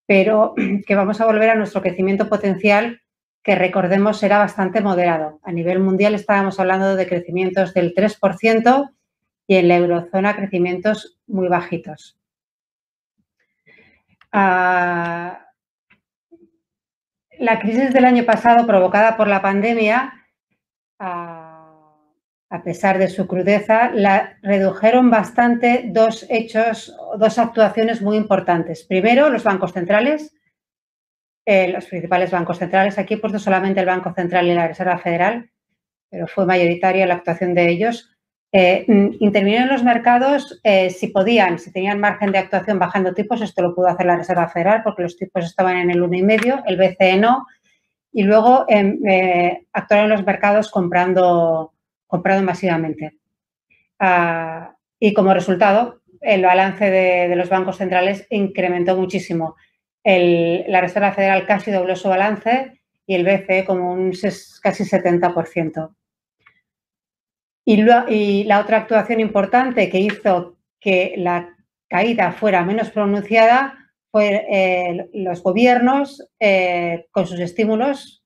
pero que vamos a volver a nuestro crecimiento potencial, que recordemos era bastante moderado. A nivel mundial estábamos hablando de crecimientos del 3% y en la eurozona crecimientos muy bajitos. La crisis del año pasado provocada por la pandemia, a pesar de su crudeza, la redujeron bastante dos actuaciones muy importantes. Primero, los bancos centrales, los principales bancos centrales. Aquí he puesto solamente el Banco Central y la Reserva Federal, pero fue mayoritaria la actuación de ellos. Intervinieron en los mercados si podían, si tenían margen de actuación bajando tipos. Esto lo pudo hacer la Reserva Federal porque los tipos estaban en el 1,5, el BCE no. Y luego actuaron en los mercados comprando masivamente. Y como resultado, el balance de los bancos centrales incrementó muchísimo. La Reserva Federal casi dobló su balance y el BCE como un casi 70%. Y la otra actuación importante que hizo que la caída fuera menos pronunciada fue los gobiernos con sus estímulos,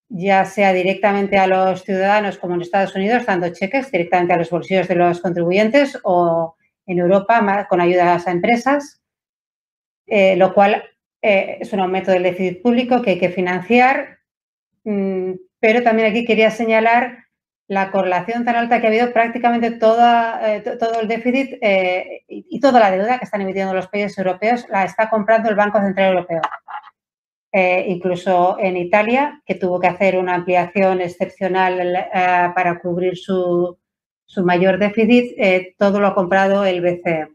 ya sea directamente a los ciudadanos como en Estados Unidos, dando cheques directamente a los bolsillos de los contribuyentes, o en Europa con ayudas a empresas, lo cual es un aumento del déficit público que hay que financiar. Pero también aquí quería señalar la correlación tan alta que ha habido, prácticamente todo el déficit y toda la deuda que están emitiendo los países europeos la está comprando el Banco Central Europeo. Incluso en Italia, que tuvo que hacer una ampliación excepcional para cubrir su mayor déficit, todo lo ha comprado el BCE.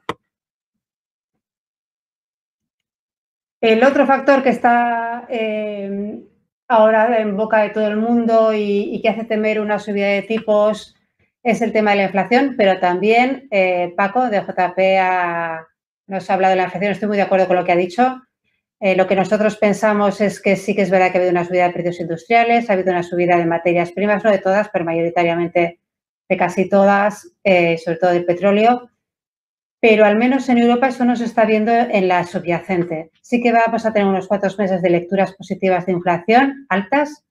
El otro factor que está ahora en boca de todo el mundo y que hace temer una subida de tipos es el tema de la inflación, pero también Paco de JP nos ha hablado de la inflación. Estoy muy de acuerdo con lo que ha dicho. Lo que nosotros pensamos es que sí que es verdad que ha habido una subida de precios industriales, ha habido una subida de materias primas, no de todas, pero mayoritariamente de casi todas, sobre todo del petróleo. Pero al menos en Europa eso no se está viendo en la subyacente. Sí que vamos a tener unos 4 meses de lecturas positivas de inflación altas,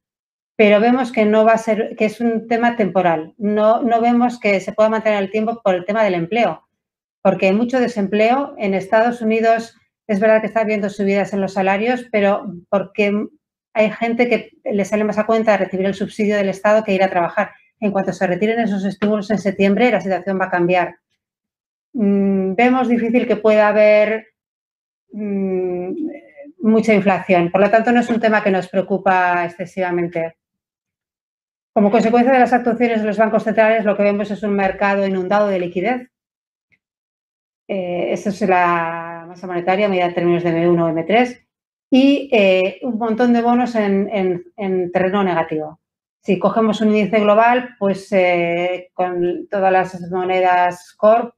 pero vemos que no va a ser, que es un tema temporal. No vemos que se pueda mantener el tiempo por el tema del empleo, porque hay mucho desempleo. En Estados Unidos es verdad que está habiendo subidas en los salarios, pero porque hay gente que le sale más a cuenta recibir el subsidio del Estado que ir a trabajar. En cuanto se retiren esos estímulos en septiembre, la situación va a cambiar. Vemos difícil que pueda haber mucha inflación. Por lo tanto, no es un tema que nos preocupa excesivamente. Como consecuencia de las actuaciones de los bancos centrales, lo que vemos es un mercado inundado de liquidez. Esa es la masa monetaria medida en términos de M1 o M3 y un montón de bonos en terreno negativo. Si cogemos un índice global, pues con todas las monedas core,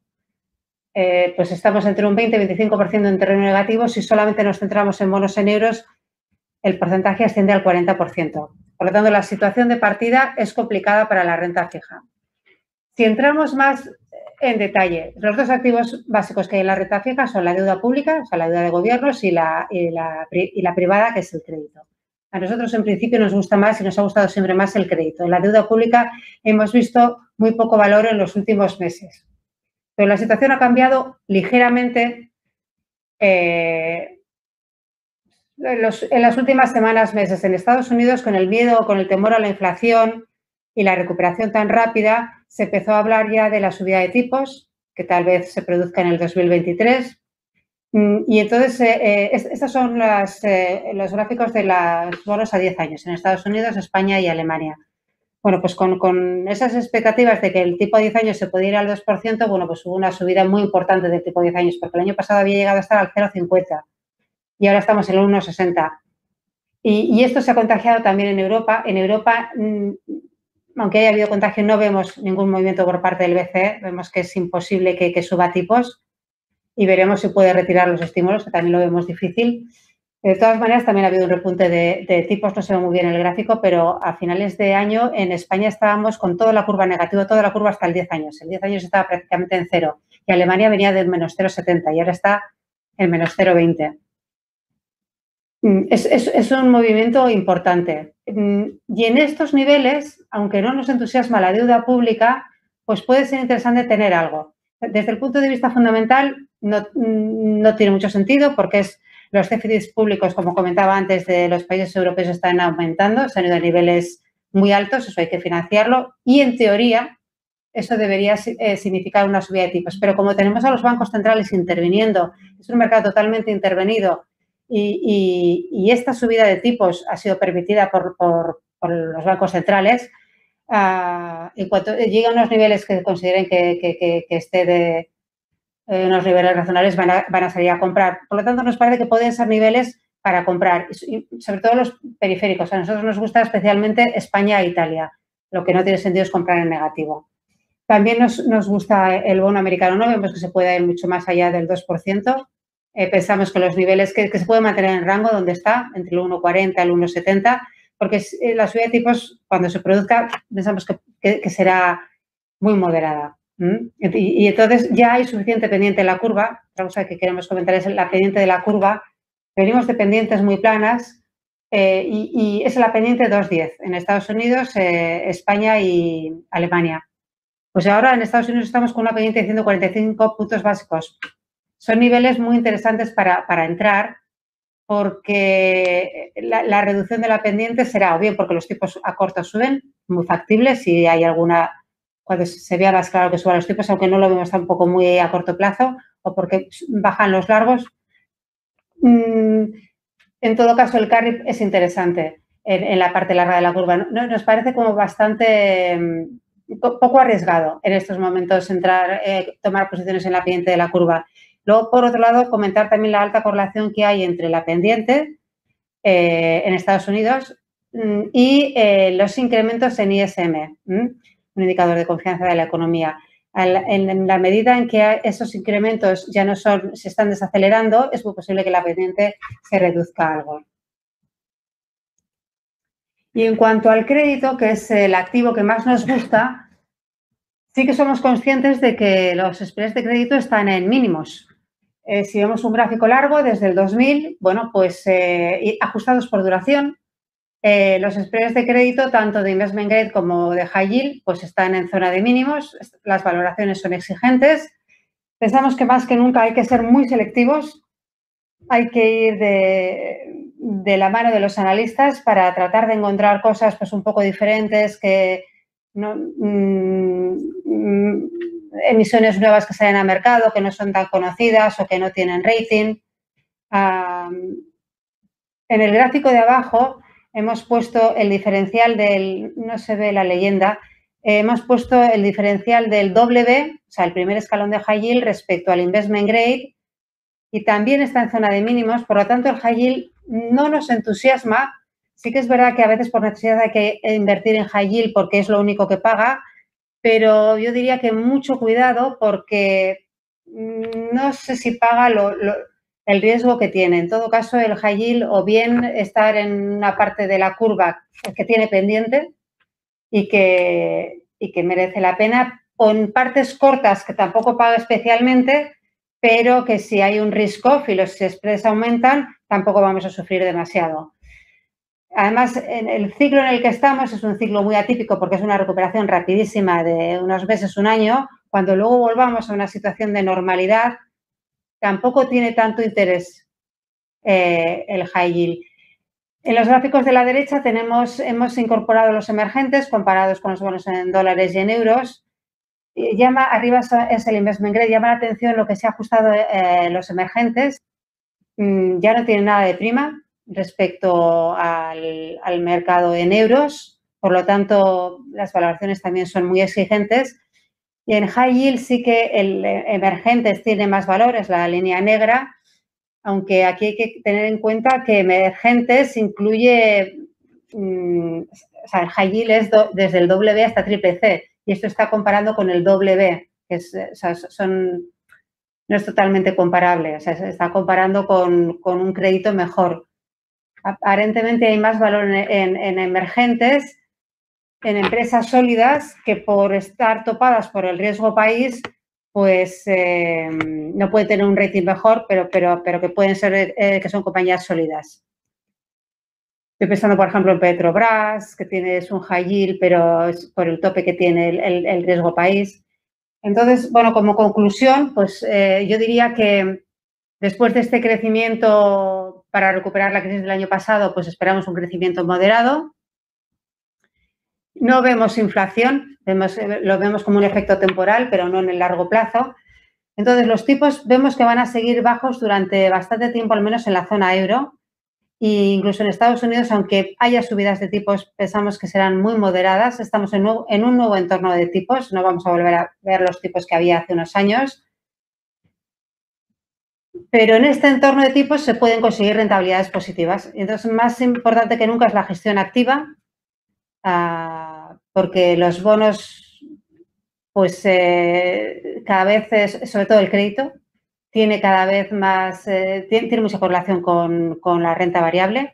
pues estamos entre un 20 y 25% en terreno negativo. Si solamente nos centramos en bonos en euros, el porcentaje asciende al 40%. Por lo tanto, la situación de partida es complicada para la renta fija. Si entramos más en detalle, los dos activos básicos que hay en la renta fija son la deuda pública, o sea, la deuda de gobiernos, y la privada, que es el crédito. A nosotros, en principio, nos gusta más y nos ha gustado siempre más el crédito. En la deuda pública hemos visto muy poco valor en los últimos meses. Pero la situación ha cambiado ligeramente en las últimas semanas, meses. En Estados Unidos, con el miedo, con el temor a la inflación y la recuperación tan rápida, se empezó a hablar ya de la subida de tipos, que tal vez se produzca en el 2023. Y entonces, estos son los gráficos de los bonos a 10 años en Estados Unidos, España y Alemania. Bueno, pues con esas expectativas de que el tipo de 10 años se pudiera ir al 2%, bueno, pues hubo una subida muy importante del tipo de 10 años, porque el año pasado había llegado a estar al 0,50 y ahora estamos en el 1,60. Y esto se ha contagiado también en Europa. En Europa, aunque haya habido contagio, no vemos ningún movimiento por parte del BCE. Vemos que es imposible que suba tipos y veremos si puede retirar los estímulos, que también lo vemos difícil. De todas maneras, también ha habido un repunte de tipos, no se ve muy bien el gráfico, pero a finales de año en España estábamos con toda la curva negativa, toda la curva hasta el 10 años. El 10 años estaba prácticamente en cero y Alemania venía del menos 0,70 y ahora está en menos 0,20. Es un movimiento importante. Y en estos niveles, aunque no nos entusiasma la deuda pública, pues puede ser interesante tener algo. Desde el punto de vista fundamental, no tiene mucho sentido porque los déficits públicos, como comentaba antes, de los países europeos están aumentando, se han ido a niveles muy altos, eso hay que financiarlo y, en teoría, eso debería significar una subida de tipos. Pero como tenemos a los bancos centrales interviniendo, es un mercado totalmente intervenido y esta subida de tipos ha sido permitida por los bancos centrales, en cuanto llegue a unos niveles que consideren que esté de unos niveles razonables, van a salir a comprar. Por lo tanto, nos parece que pueden ser niveles para comprar, y sobre todo los periféricos. A nosotros nos gusta especialmente España e Italia. Lo que no tiene sentido es comprar en negativo. También nos gusta el bono americano, no vemos que se pueda ir mucho más allá del 2%. Pensamos que los niveles que se puede mantener en el rango donde está, entre el 1,40 y el 1,70, porque la subida de tipos, cuando se produzca, pensamos que será muy moderada. Y entonces ya hay suficiente pendiente en la curva. Otra cosa que queremos comentar es la pendiente de la curva. Venimos de pendientes muy planas y es la pendiente 2,10 en Estados Unidos, España y Alemania. Pues ahora en Estados Unidos estamos con una pendiente de 145 puntos básicos. Son niveles muy interesantes para entrar porque la reducción de la pendiente será o bien porque los tipos a corto suben, muy factibles, si hay alguna, cuando se vea más claro que suban los tipos, aunque no lo vemos tampoco muy a corto plazo, o porque bajan los largos. En todo caso, el carry es interesante en la parte larga de la curva. Nos parece como bastante poco arriesgado en estos momentos tomar posiciones en la pendiente de la curva. Luego, por otro lado, comentar también la alta correlación que hay entre la pendiente en Estados Unidos y los incrementos en ISM, un indicador de confianza de la economía. En la medida en que esos incrementos ya no se están desacelerando, es muy posible que la pendiente se reduzca algo. Y en cuanto al crédito, que es el activo que más nos gusta, sí que somos conscientes de que los spreads de crédito están en mínimos. Si vemos un gráfico largo desde el 2000, bueno, pues ajustados por duración, los spreads de crédito, tanto de investment grade como de high yield, pues están en zona de mínimos, las valoraciones son exigentes. Pensamos que más que nunca hay que ser muy selectivos, hay que ir de la mano de los analistas para tratar de encontrar cosas pues un poco diferentes, que no, emisiones nuevas que salen al mercado, que no son tan conocidas o que no tienen rating. En el gráfico de abajo hemos puesto el diferencial del, no se ve la leyenda, hemos puesto el diferencial del W, o sea, el primer escalón de high yield respecto al investment grade, y también está en zona de mínimos, por lo tanto el high yield no nos entusiasma. Sí que es verdad que a veces por necesidad hay que invertir en high yield porque es lo único que paga, pero yo diría que mucho cuidado porque no sé si paga el riesgo que tiene. En todo caso, el high yield o bien estar en una parte de la curva que tiene pendiente y que merece la pena, o en partes cortas que tampoco paga especialmente, pero que si hay un risk-off y los spreads aumentan, tampoco vamos a sufrir demasiado. Además, en el ciclo en el que estamos es un ciclo muy atípico porque es una recuperación rapidísima de unos meses, un año. Cuando luego volvamos a una situación de normalidad, tampoco tiene tanto interés el high yield. En los gráficos de la derecha hemos incorporado los emergentes comparados con los bonos en dólares y en euros. Arriba es el investment grade, llama la atención lo que se ha ajustado los emergentes. Ya no tiene nada de prima respecto al mercado en euros, por lo tanto, las valoraciones también son muy exigentes. Y en high yield sí que el emergentes tiene más valor, es la línea negra, aunque aquí hay que tener en cuenta que emergentes incluye, o sea, el high yield es desde el W hasta triple C, y esto está comparando con el W, que no es totalmente comparable, o sea, se está comparando con un crédito mejor. Aparentemente hay más valor en emergentes, en empresas sólidas, que por estar topadas por el riesgo país, pues no pueden tener un rating mejor, pero que pueden ser, que son compañías sólidas. Estoy pensando, por ejemplo, en Petrobras, que es un high yield, pero es por el tope que tiene el riesgo país. Entonces, bueno, como conclusión, pues yo diría que después de este crecimiento para recuperar la crisis del año pasado, pues esperamos un crecimiento moderado. No vemos inflación, lo vemos como un efecto temporal, pero no en el largo plazo. Entonces, los tipos vemos que van a seguir bajos durante bastante tiempo, al menos en la zona euro. E incluso en Estados Unidos, aunque haya subidas de tipos, pensamos que serán muy moderadas. Estamos en un nuevo entorno de tipos, no vamos a volver a ver los tipos que había hace unos años. Pero en este entorno de tipos se pueden conseguir rentabilidades positivas. Entonces, más importante que nunca es la gestión activa, porque los bonos, pues cada vez, sobre todo el crédito, tiene cada vez más, tiene mucha correlación con la renta variable.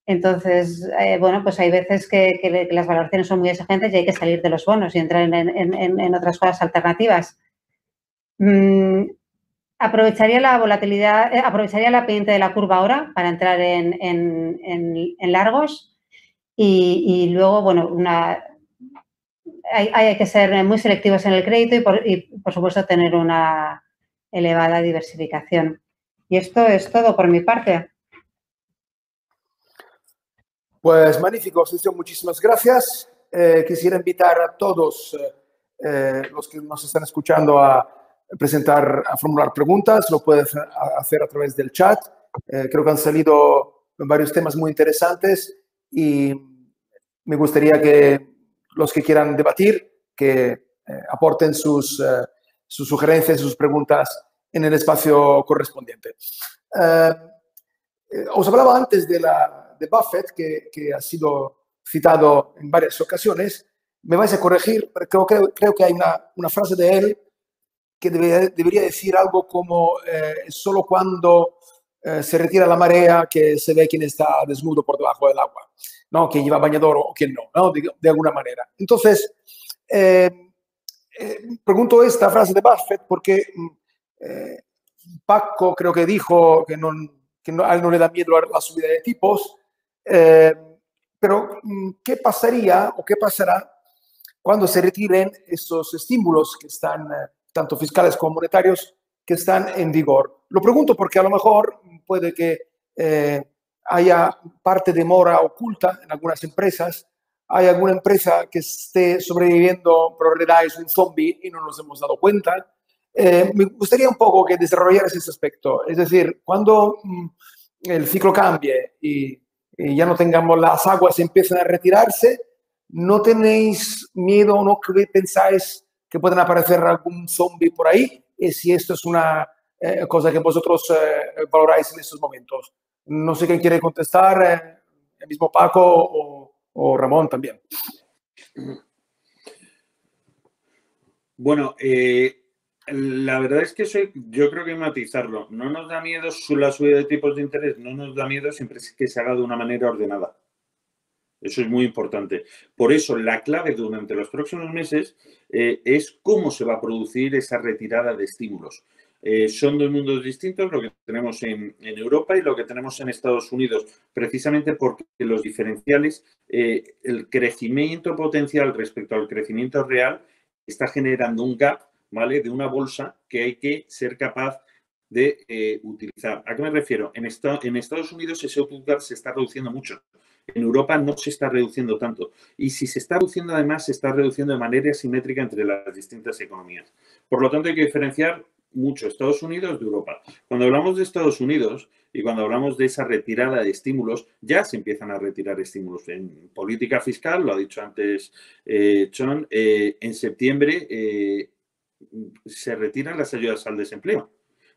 Entonces, bueno, pues hay veces que las valoraciones son muy exigentes y hay que salir de los bonos y entrar en otras cosas alternativas. Aprovecharía la volatilidad, aprovecharía la pendiente de la curva ahora para entrar en largos y luego, bueno, hay que ser muy selectivos en el crédito y por supuesto, tener una elevada diversificación. Y esto es todo por mi parte. Pues magnífico, Sergio, muchísimas gracias. Quisiera invitar a todos los que nos están escuchando a formular preguntas. Lo puedes hacer a través del chat. Creo que han salido varios temas muy interesantes y me gustaría que los que quieran debatir, que aporten sus sugerencias, sus preguntas en el espacio correspondiente. Os hablaba antes de Buffett, que ha sido citado en varias ocasiones. Me vais a corregir, pero creo que hay una frase de él que debería decir algo como solo cuando se retira la marea que se ve quién está desnudo por debajo del agua, ¿no? Quién lleva bañador o quién no, ¿no? De alguna manera. Entonces, pregunto esta frase de Buffett porque Paco creo que dijo que a él no le da miedo la subida de tipos, pero ¿qué pasaría o qué pasará cuando se retiren estos estímulos que están, tanto fiscales como monetarios, que están en vigor? Lo pregunto porque a lo mejor puede que haya parte de mora oculta en algunas empresas. Hay alguna empresa que esté sobreviviendo, pero en realidad es un zombie y no nos hemos dado cuenta. Me gustaría un poco que desarrollaras ese aspecto. Es decir, cuando el ciclo cambie y ya no tengamos las aguas y empiezan a retirarse, ¿no tenéis miedo o no pensáis que pueden aparecer algún zombie por ahí? Y si esto es una cosa que vosotros valoráis en estos momentos. No sé quién quiere contestar, el mismo Paco o Ramón también. Bueno, la verdad es que yo creo que hay que matizarlo. No nos da miedo la subida de tipos de interés, no nos da miedo siempre que se haga de una manera ordenada. Eso es muy importante. Por eso, la clave durante los próximos meses es cómo se va a producir esa retirada de estímulos. Son dos mundos distintos, lo que tenemos en Europa y lo que tenemos en Estados Unidos, precisamente porque los diferenciales, el crecimiento potencial respecto al crecimiento real está generando un gap, ¿vale?, de una bolsa que hay que ser capaz de utilizar. ¿A qué me refiero? En Estados Unidos ese gap se está reduciendo mucho. En Europa no se está reduciendo tanto. Y si se está reduciendo, además, se está reduciendo de manera asimétrica entre las distintas economías. Por lo tanto, hay que diferenciar mucho Estados Unidos de Europa. Cuando hablamos de Estados Unidos y cuando hablamos de esa retirada de estímulos, ya se empiezan a retirar estímulos. En política fiscal, lo ha dicho antes John, en septiembre se retiran las ayudas al desempleo.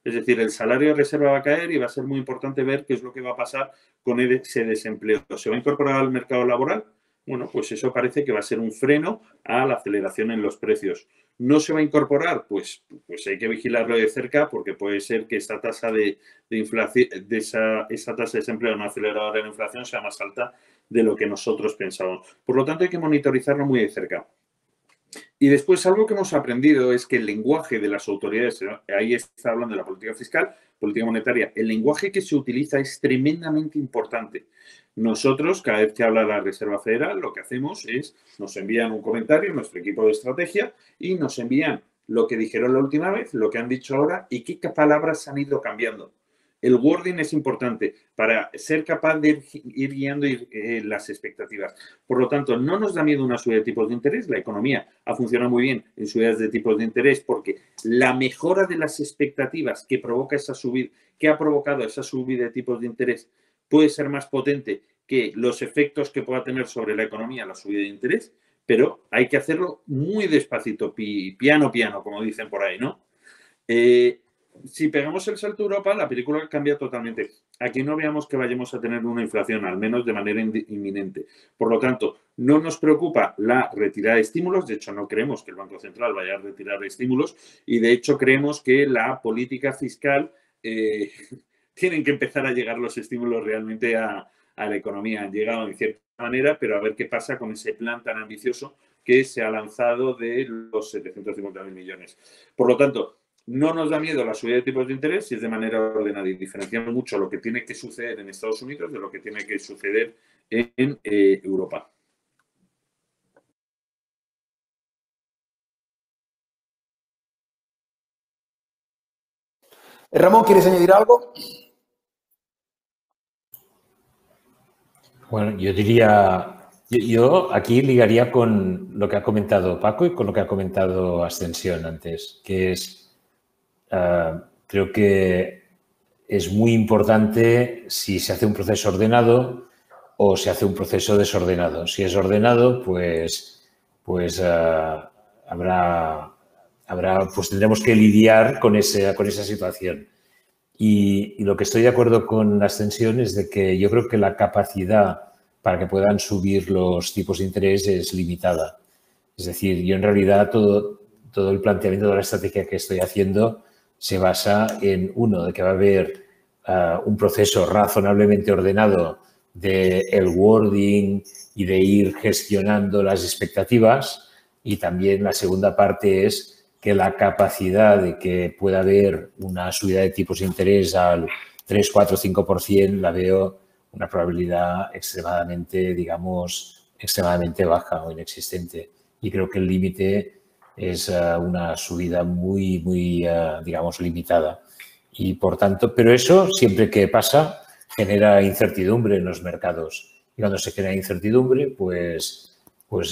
Es decir, el salario de reserva va a caer y va a ser muy importante ver qué es lo que va a pasar con ese desempleo. ¿Se va a incorporar al mercado laboral? Bueno, pues eso parece que va a ser un freno a la aceleración en los precios. ¿No se va a incorporar? Pues hay que vigilarlo de cerca porque puede ser que esta tasa de inflación, esa tasa de desempleo no aceleradora de la inflación sea más alta de lo que nosotros pensamos. Por lo tanto, hay que monitorizarlo muy de cerca. Y después algo que hemos aprendido es que el lenguaje de las autoridades, ahí está hablando de la política fiscal, política monetaria, el lenguaje que se utiliza es tremendamente importante. Nosotros, cada vez que habla la Reserva Federal, lo que hacemos es, nos envían un comentario, nuestro equipo de estrategia, y nos envían lo que dijeron la última vez, lo que han dicho ahora y qué palabras han ido cambiando. El wording es importante para ser capaz de ir guiando las expectativas. Por lo tanto, no nos da miedo una subida de tipos de interés. La economía ha funcionado muy bien en subidas de tipos de interés porque la mejora de las expectativas que provoca esa subida, que ha provocado esa subida de tipos de interés, puede ser más potente que los efectos que pueda tener sobre la economía la subida de interés, pero hay que hacerlo muy despacito, piano, como dicen por ahí, ¿no? Si pegamos el salto a Europa, la película cambia totalmente. Aquí no veamos que vayamos a tener una inflación, al menos de manera inminente. Por lo tanto, no nos preocupa la retirada de estímulos. De hecho, no creemos que el Banco Central vaya a retirar estímulos. Y, de hecho, creemos que la política fiscal tienen que empezar a llegar los estímulos realmente a la economía. Han llegado en cierta manera, pero a ver qué pasa con ese plan tan ambicioso que se ha lanzado de los 750.000 millones. Por lo tanto, no nos da miedo la subida de tipos de interés si es de manera ordenada y diferenciamos mucho lo que tiene que suceder en Estados Unidos de lo que tiene que suceder en Europa. Ramón, ¿quieres añadir algo? Bueno, yo diría, yo aquí ligaría con lo que ha comentado Paco y con lo que ha comentado Ascensión antes, que es, creo que es muy importante si se hace un proceso ordenado o se hace un proceso desordenado. Si es ordenado, pues tendremos que lidiar con esa situación. Y lo que estoy de acuerdo con la Ascensión es de que yo creo que la capacidad para que puedan subir los tipos de interés es limitada. Es decir, yo en realidad todo el planteamiento de la estrategia que estoy haciendo se basa en, uno, de que va a haber un proceso razonablemente ordenado del wording y de ir gestionando las expectativas, y también la segunda parte es que la capacidad de que pueda haber una subida de tipos de interés al 3, 4, 5% la veo una probabilidad extremadamente, digamos, extremadamente baja o inexistente. Y creo que el límite es una subida muy, digamos, limitada. Y por tanto, pero eso siempre que pasa genera incertidumbre en los mercados. Y cuando se genera incertidumbre, pues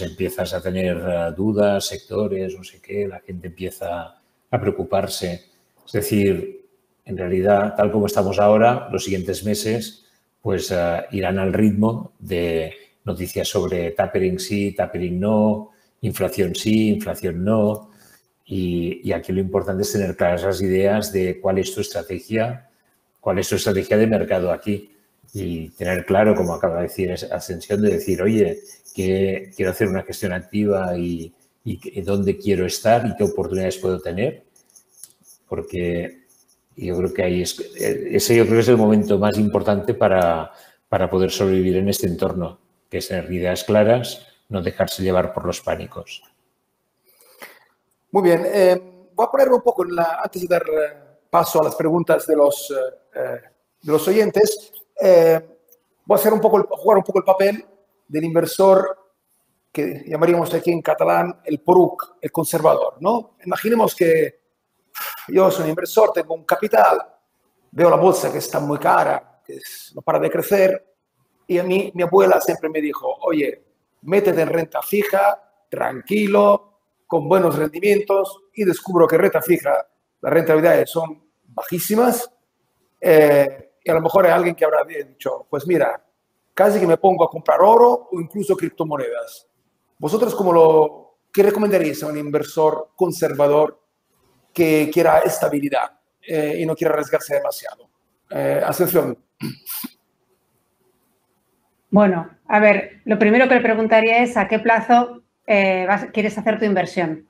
empiezas a tener dudas, sectores, no sé qué, la gente empieza a preocuparse. Es decir, en realidad, tal como estamos ahora, los siguientes meses pues irán al ritmo de noticias sobre tapering sí, tapering no, inflación sí, inflación no. Y aquí lo importante es tener claras las ideas de cuál es tu estrategia de mercado aquí. Y tener claro, como acaba de decir Ascensión, de decir, oye, que quiero hacer una gestión activa y dónde quiero estar y qué oportunidades puedo tener, porque yo creo que ese yo creo que es el momento más importante para poder sobrevivir en este entorno, que es tener ideas claras, no dejarse llevar por los pánicos. Muy bien, voy a ponerme un poco antes de dar paso a las preguntas de los oyentes, voy a hacer jugar un poco el papel del inversor que llamaríamos aquí en catalán el poruc, el conservador, ¿no? Imaginemos que yo soy un inversor, tengo un capital, veo la bolsa que está muy cara, que no para de crecer, y a mí mi abuela siempre me dijo, oye, métete en renta fija, tranquilo, con buenos rendimientos, y descubro que renta fija, las rentabilidades son bajísimas, y a lo mejor hay alguien que habrá dicho, pues mira, casi que me pongo a comprar oro o incluso criptomonedas. ¿Vosotros qué recomendaríais a un inversor conservador que quiera estabilidad y no quiera arriesgarse demasiado? Ascensión. Bueno, a ver, lo primero que le preguntaría es a qué plazo quieres hacer tu inversión.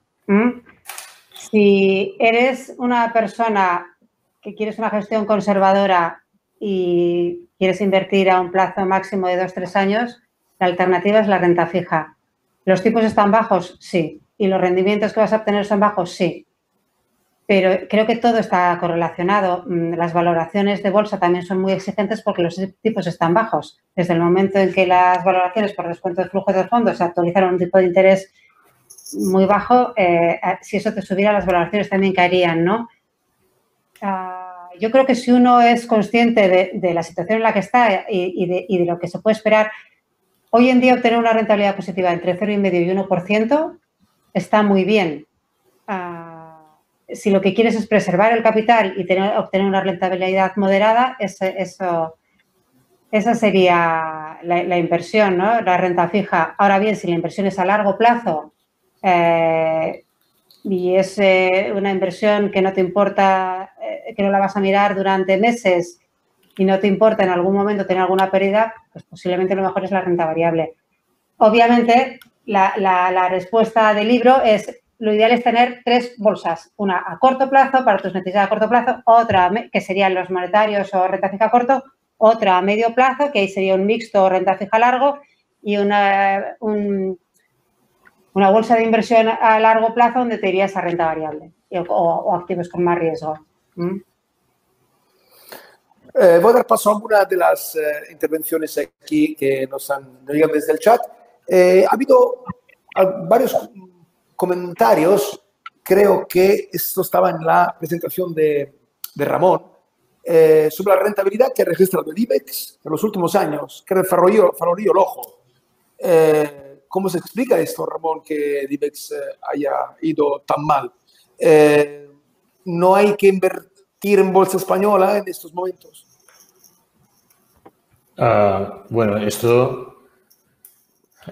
Si eres una persona que quieres una gestión conservadora y quieres invertir a un plazo máximo de 2-3 años, la alternativa es la renta fija. ¿Los tipos están bajos? Sí. ¿Y los rendimientos que vas a obtener son bajos? Sí. Pero creo que todo está correlacionado. Las valoraciones de bolsa también son muy exigentes porque los tipos están bajos. Desde el momento en que las valoraciones por descuento de flujo de fondos se actualizaron a un tipo de interés muy bajo, si eso te subiera, las valoraciones también caerían, ¿no? Yo creo que si uno es consciente de la situación en la que está y de lo que se puede esperar, hoy en día obtener una rentabilidad positiva entre 0,5 y 1% está muy bien. Si lo que quieres es preservar el capital y obtener una rentabilidad moderada, esa sería la inversión, ¿no? La renta fija. Ahora bien, si la inversión es a largo plazo y es una inversión que no te importa, que no la vas a mirar durante meses y no te importa en algún momento tener alguna pérdida, pues posiblemente lo mejor es la renta variable. Obviamente, la respuesta del libro es: lo ideal es tener 3 bolsas, una a corto plazo para tus necesidades a corto plazo, otra que serían los monetarios o renta fija corto, otra a medio plazo, que ahí sería un mixto o renta fija largo, y una bolsa de inversión a largo plazo donde te irías a renta variable o activos con más riesgo. Voy a dar paso a una de las intervenciones aquí que nos han llegado desde el chat. Ha habido varios comentarios, creo que esto estaba en la presentación de Ramón, sobre la rentabilidad que ha registrado el IBEX en los últimos años, que farolillo el ojo. ¿Cómo se explica esto, Ramón, que el IBEX haya ido tan mal? ¿No hay que invertir en bolsa española en estos momentos? Bueno, esto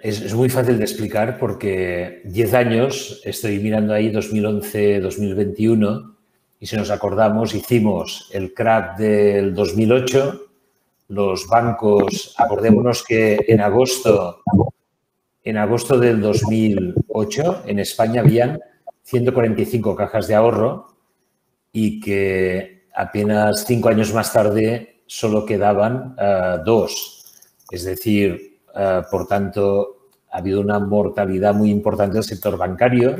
es muy fácil de explicar porque 10 años, estoy mirando ahí 2011-2021, y si nos acordamos, hicimos el crack del 2008, los bancos, acordémonos que en agosto del 2008 en España habían 145 cajas de ahorro y que apenas 5 años más tarde solo quedaban 2. Es decir, por tanto, ha habido una mortalidad muy importante del sector bancario.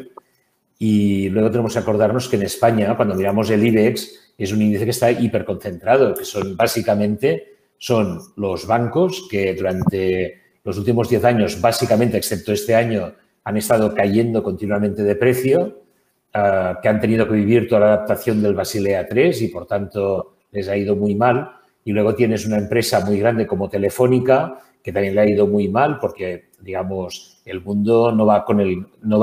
Y luego tenemos que acordarnos que en España, cuando miramos el IBEX, es un índice que está hiperconcentrado, que básicamente son los bancos que durante los últimos 10 años, básicamente, excepto este año, han estado cayendo continuamente de precio, que han tenido que vivir toda la adaptación del Basilea III y, por tanto, les ha ido muy mal. Y luego tienes una empresa muy grande como Telefónica, que también le ha ido muy mal porque, digamos, el mundo no va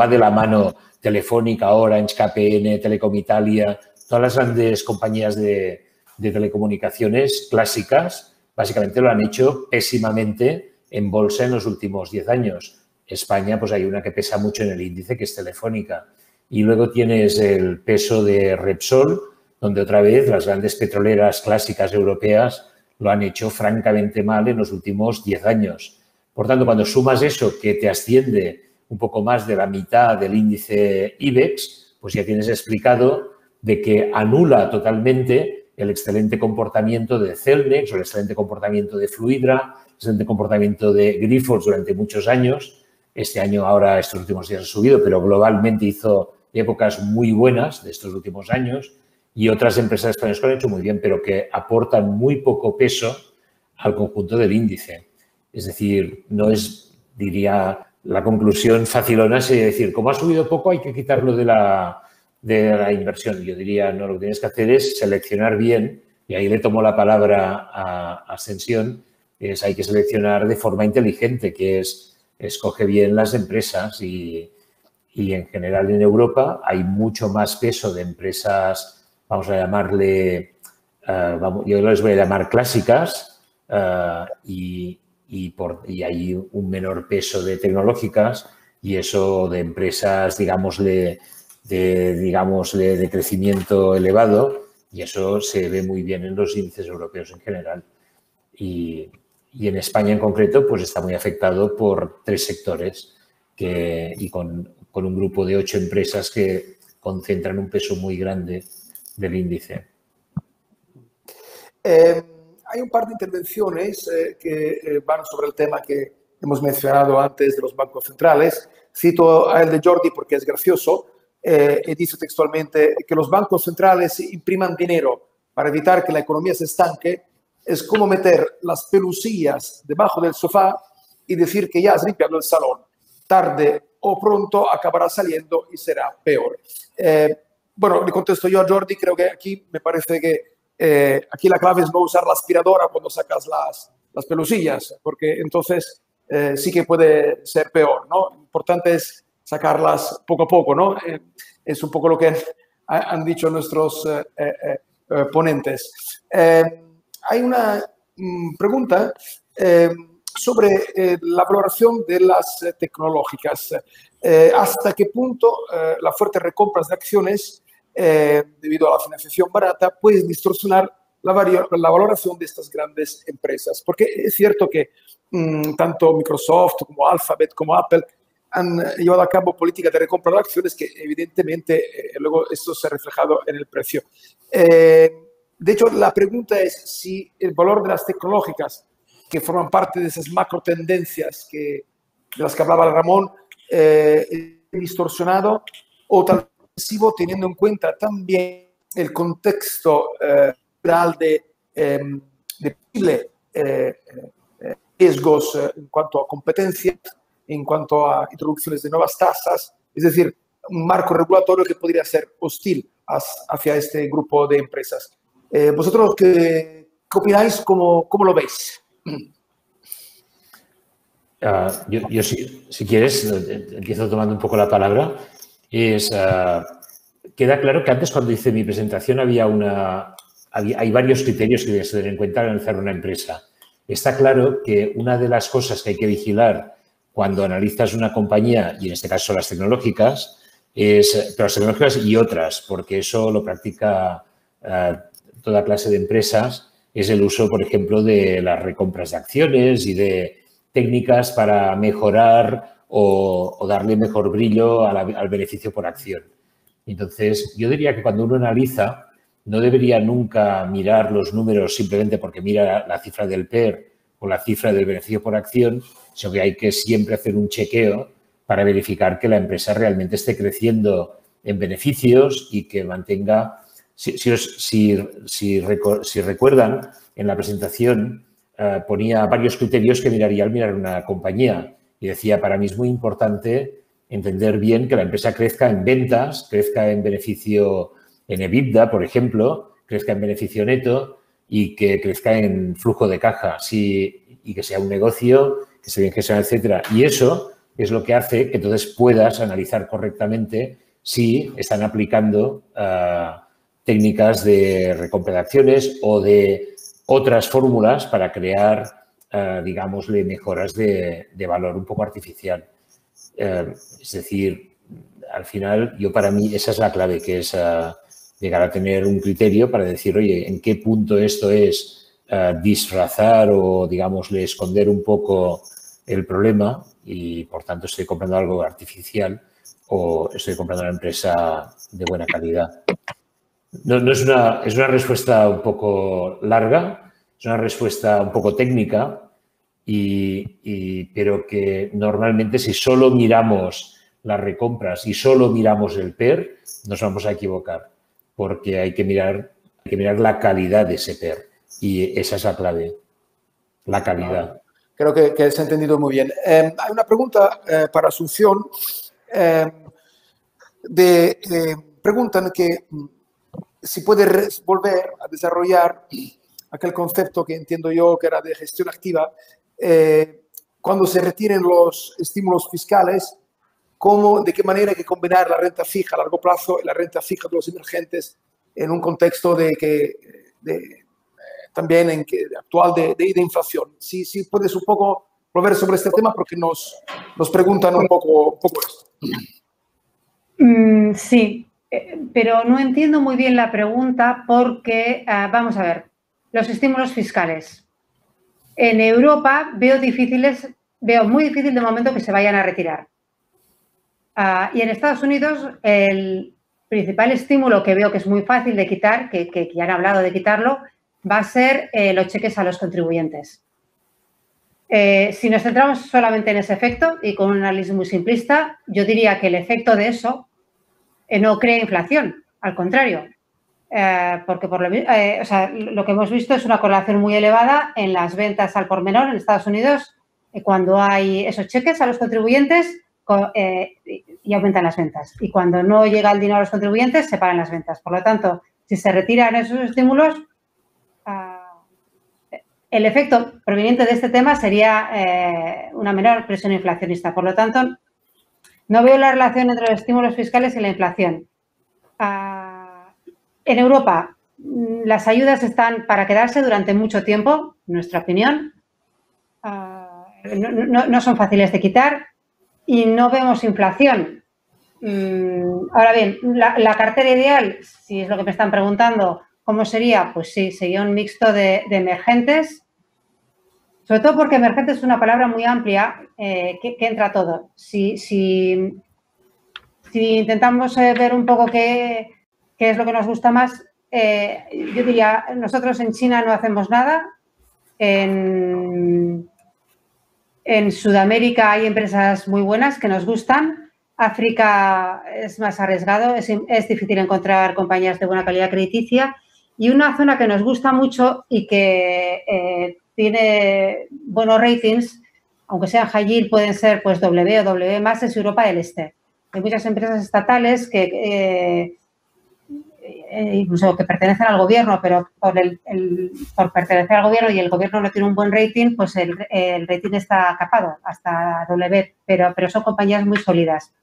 de la mano. Telefónica, Orange, KPN, Telecom Italia, todas las grandes compañías de telecomunicaciones clásicas, básicamente lo han hecho pésimamente en bolsa en los últimos 10 años. España, pues hay una que pesa mucho en el índice, que es Telefónica. Y luego tienes el peso de Repsol, donde otra vez las grandes petroleras clásicas europeas lo han hecho francamente mal en los últimos 10 años. Por tanto, cuando sumas eso, que te asciende un poco más de la mitad del índice IBEX, pues ya tienes explicado de que anula totalmente el excelente comportamiento de Cellnex o el excelente comportamiento de Fluidra, el excelente comportamiento de Grifols durante muchos años. Este año, ahora, estos últimos días ha subido, pero globalmente hizo épocas muy buenas de estos últimos años, y otras empresas españolas que lo han hecho muy bien, pero que aportan muy poco peso al conjunto del índice. Es decir, no es, diría, la conclusión facilona sería decir, como ha subido poco, hay que quitarlo de la inversión. Yo diría, no, lo que tienes que hacer es seleccionar bien, y ahí le tomo la palabra a Ascensión, hay que seleccionar de forma inteligente, que es, escoge bien las empresas y en general en Europa hay mucho más peso de empresas, vamos a llamarle, yo les voy a llamar clásicas, y hay un menor peso de tecnológicas, y eso de empresas, digámosle, de crecimiento elevado, y eso se ve muy bien en los índices europeos en general. Y en España en concreto, pues está muy afectado por 3 sectores y con un grupo de 8 empresas que concentran un peso muy grande del índice. Hay un par de intervenciones que van sobre el tema que hemos mencionado antes de los bancos centrales. Cito a el de Jordi porque es gracioso y dice textualmente que los bancos centrales impriman dinero para evitar que la economía se estanque. Es como meter las pelusillas debajo del sofá y decir que ya has limpiado el salón. Tarde o pronto acabará saliendo y será peor. Bueno, le contesto yo a Jordi, creo que aquí me parece que aquí la clave es no usar la aspiradora cuando sacas las pelusillas, porque entonces sí que puede ser peor, ¿no? Lo importante es sacarlas poco a poco, ¿no? Es un poco lo que han dicho nuestros ponentes. Hay una pregunta sobre la valoración de las tecnológicas. ¿Hasta qué punto las fuertes recompras de acciones debido a la financiación barata pueden distorsionar la valoración de estas grandes empresas? Porque es cierto que tanto Microsoft como Alphabet como Apple han llevado a cabo políticas de recompra de acciones que evidentemente luego esto se ha reflejado en el precio. De hecho, la pregunta es si el valor de las tecnológicas que forman parte de esas macro tendencias de las que hablaba Ramón es distorsionado o tal vez teniendo en cuenta también el contexto real de posibles riesgos en cuanto a competencias, en cuanto a introducciones de nuevas tasas, es decir, un marco regulatorio que podría ser hostil hacia este grupo de empresas. ¿Vosotros qué opináis? ¿Cómo lo veis? Yo si quieres, empiezo tomando un poco la palabra. Queda claro que antes, cuando hice mi presentación, hay varios criterios que debes tener en cuenta al analizar una empresa. Está claro que una de las cosas que hay que vigilar cuando analizas una compañía, y en este caso las tecnológicas, pero las tecnológicas y otras, porque eso lo practica toda clase de empresas, es el uso, por ejemplo, de las recompras de acciones y de técnicas para mejorar o darle mejor brillo al beneficio por acción. Entonces, yo diría que cuando uno analiza, no debería nunca mirar los números simplemente porque mira la cifra del PER o la cifra del beneficio por acción, sino que hay que siempre hacer un chequeo para verificar que la empresa realmente esté creciendo en beneficios y que mantenga... Si recuerdan, en la presentación ponía varios criterios que miraría al mirar una compañía y decía, para mí es muy importante entender bien que la empresa crezca en ventas, crezca en beneficio en EBITDA, por ejemplo, crezca en beneficio neto y que crezca en flujo de caja y que sea un negocio, que esté bien gestionado, etcétera. Y eso es lo que hace que entonces puedas analizar correctamente si están aplicando técnicas de recompra de acciones o de otras fórmulas para crear, digámosle, mejoras de valor un poco artificial. Es decir, al final, para mí, esa es la clave, que es llegar a tener un criterio para decir, oye, ¿en qué punto esto es disfrazar o, digámosle, esconder un poco el problema y, por tanto, estoy comprando algo artificial o estoy comprando una empresa de buena calidad? No es una respuesta un poco larga, es una respuesta un poco técnica, pero que normalmente si solo miramos las recompras y solo miramos el PER, nos vamos a equivocar, porque hay que mirar la calidad de ese PER y esa es la clave, la calidad. Creo que se ha entendido muy bien. Hay una pregunta para Asunción. Preguntan que si puede volver a desarrollar aquel concepto que entiendo yo que era de gestión activa, cuando se retiren los estímulos fiscales, de qué manera hay que combinar la renta fija a largo plazo y la renta fija de los emergentes en un contexto también actual de inflación. Si puedes un poco volver sobre este tema porque nos preguntan un poco esto. Sí, pero no entiendo muy bien la pregunta porque, vamos a ver, los estímulos fiscales. En Europa veo muy difícil de momento que se vayan a retirar. Y en Estados Unidos el principal estímulo que veo que es muy fácil de quitar, que ya han hablado de quitarlo, va a ser los cheques a los contribuyentes. Si nos centramos solamente en ese efecto y con un análisis muy simplista, yo diría que el efecto de eso no crea inflación, al contrario. Porque lo que hemos visto es una correlación muy elevada en las ventas al por menor en Estados Unidos cuando hay esos cheques a los contribuyentes y aumentan las ventas. Y cuando no llega el dinero a los contribuyentes, se paran las ventas. Por lo tanto, si se retiran esos estímulos, el efecto proveniente de este tema sería una menor presión inflacionista. Por lo tanto, no veo la relación entre los estímulos fiscales y la inflación. En Europa, las ayudas están para quedarse durante mucho tiempo, en nuestra opinión. No son fáciles de quitar y no vemos inflación. Ahora bien, la cartera ideal, si es lo que me están preguntando, ¿cómo sería? Pues sí, sería un mixto de emergentes, sobre todo porque emergente es una palabra muy amplia que entra todo. Si intentamos ver un poco qué es lo que nos gusta más, yo diría, nosotros en China no hacemos nada, en Sudamérica hay empresas muy buenas que nos gustan, África es más arriesgado, es difícil encontrar compañías de buena calidad crediticia y una zona que nos gusta mucho y que tiene buenos ratings, aunque sean high yield, pueden ser pues W o W más, es Europa del Este. Hay muchas empresas estatales que incluso que pertenecen al gobierno, pero por pertenecer al gobierno y el gobierno no tiene un buen rating, pues el rating está capado hasta W, pero son compañías muy sólidas.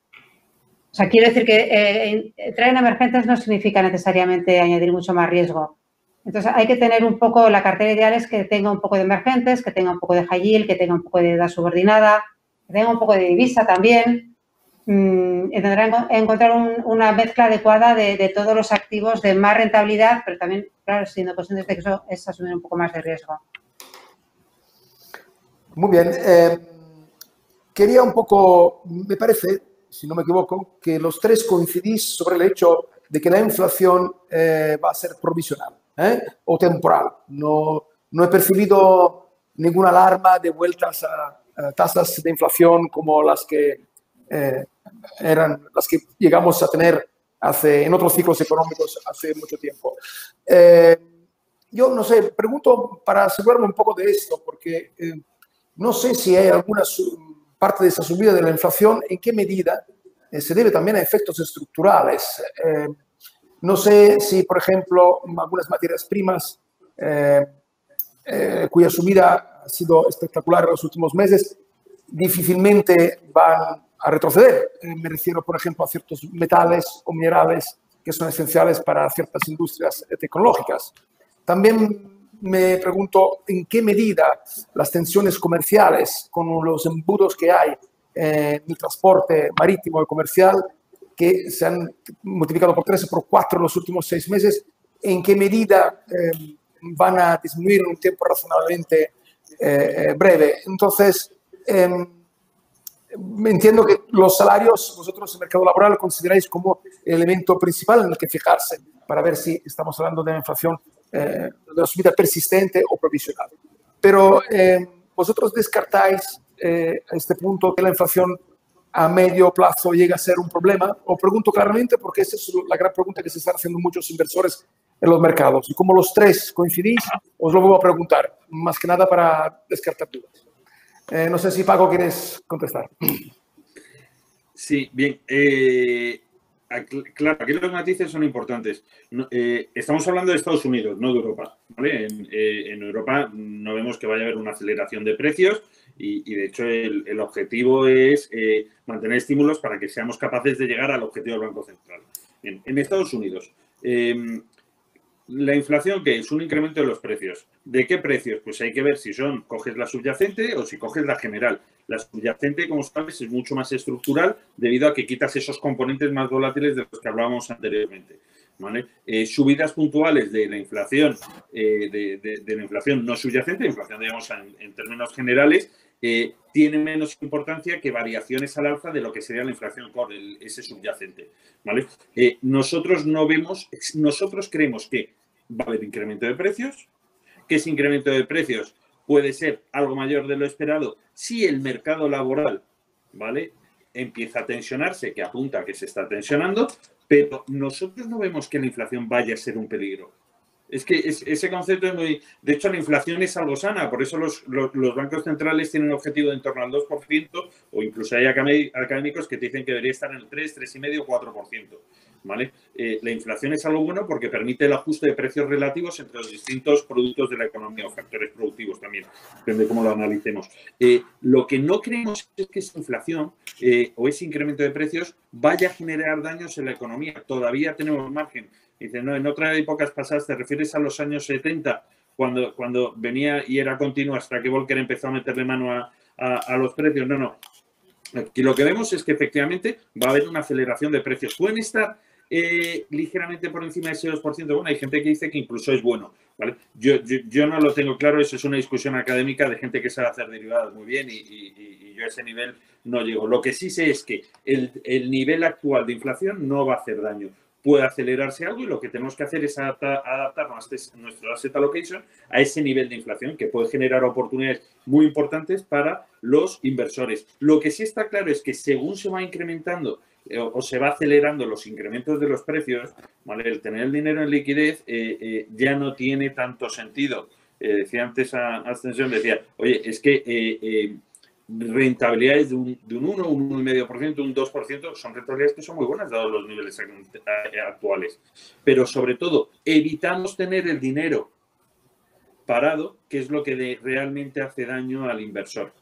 O sea, quiero decir que entrar en emergentes no significa necesariamente añadir mucho más riesgo. Entonces, hay que tener un poco, la cartera ideal es que tenga un poco de emergentes, que tenga un poco de high yield, que tenga un poco de deuda subordinada, que tenga un poco de divisa también. Intentar encontrar una mezcla adecuada de todos los activos de más rentabilidad, pero también, claro, siendo conscientes de que eso es asumir un poco más de riesgo. Muy bien. Quería un poco, me parece, si no me equivoco, que los tres coincidís sobre el hecho de que la inflación va a ser provisional o temporal. No he percibido ninguna alarma de vueltas a tasas de inflación como las que eran las que llegamos a tener en otros ciclos económicos hace mucho tiempo. Yo no sé, pregunto para asegurarme un poco de esto, porque no sé si hay alguna parte de esa subida de la inflación, en qué medida se debe también a efectos estructurales. No sé si, por ejemplo, algunas materias primas cuya subida ha sido espectacular en los últimos meses, difícilmente van a retroceder. Me refiero, por ejemplo, a ciertos metales o minerales que son esenciales para ciertas industrias tecnológicas. También me pregunto en qué medida las tensiones comerciales con los embudos que hay en el transporte marítimo y comercial, que se han multiplicado por 3 o por 4 en los últimos 6 meses, en qué medida van a disminuir en un tiempo razonablemente breve. Entonces, entiendo que los salarios, vosotros en el mercado laboral consideráis como el elemento principal en el que fijarse para ver si estamos hablando de una inflación, de una subida persistente o provisional. Pero vosotros descartáis a este punto que la inflación a medio plazo llega a ser un problema. Os pregunto claramente porque esa es la gran pregunta que se están haciendo muchos inversores en los mercados. Y como los tres coincidís, os lo voy a preguntar, más que nada para descartar dudas. No sé si Paco quieres contestar. Sí, bien. Claro, aquí los matices son importantes. Estamos hablando de Estados Unidos, no de Europa, ¿vale? En Europa no vemos que vaya a haber una aceleración de precios y de hecho, el objetivo es mantener estímulos para que seamos capaces de llegar al objetivo del Banco Central. Bien, en Estados Unidos, la inflación, ¿qué es? Un incremento de los precios. ¿De qué precios? Pues hay que ver si coges la subyacente o si coges la general. La subyacente, como sabes, es mucho más estructural debido a que quitas esos componentes más volátiles de los que hablábamos anteriormente, ¿vale? Subidas puntuales de la inflación, de la inflación no subyacente, inflación, digamos, en términos generales, tiene menos importancia que variaciones al alza de lo que sería la inflación core, ese subyacente, ¿vale? Nosotros creemos que va a haber incremento de precios, que ese incremento de precios puede ser algo mayor de lo esperado si el mercado laboral, ¿vale?, empieza a tensionarse, que apunta a que se está tensionando, pero nosotros no vemos que la inflación vaya a ser un peligro. Es que ese concepto es muy... De hecho, la inflación es algo sana, por eso los bancos centrales tienen un objetivo de en torno al 2%, o incluso hay académicos que te dicen que debería estar en el 3, 3,5 o 4%. ¿Vale? La inflación es algo bueno porque permite el ajuste de precios relativos entre los distintos productos de la economía o factores productivos también, depende de cómo lo analicemos. Lo que no creemos es que esa inflación o ese incremento de precios vaya a generar daños en la economía. Todavía tenemos margen. Dice, no, en otras épocas pasadas, ¿te refieres a los años 70, cuando venía y era continuo hasta que Volcker empezó a meterle mano a los precios? No. Aquí lo que vemos es que efectivamente va a haber una aceleración de precios. Pueden estar ligeramente por encima de ese 2%. Bueno, hay gente que dice que incluso es bueno, ¿vale? Yo no lo tengo claro, eso es una discusión académica de gente que sabe hacer derivadas muy bien y yo a ese nivel no llego. Lo que sí sé es que el nivel actual de inflación no va a hacer daño. Puede acelerarse algo y lo que tenemos que hacer es adaptar nuestro asset allocation a ese nivel de inflación que puede generar oportunidades muy importantes para los inversores. Lo que sí está claro es que según se va incrementando o se va acelerando los incrementos de los precios, ¿vale?, el tener el dinero en liquidez ya no tiene tanto sentido. Decía antes a Ascensión, decía, oye, es que rentabilidades de un 1, un 1,5%, un 2%, son rentabilidades que son muy buenas dados los niveles actuales. Pero sobre todo, evitamos tener el dinero parado, que es lo que realmente hace daño al inversor.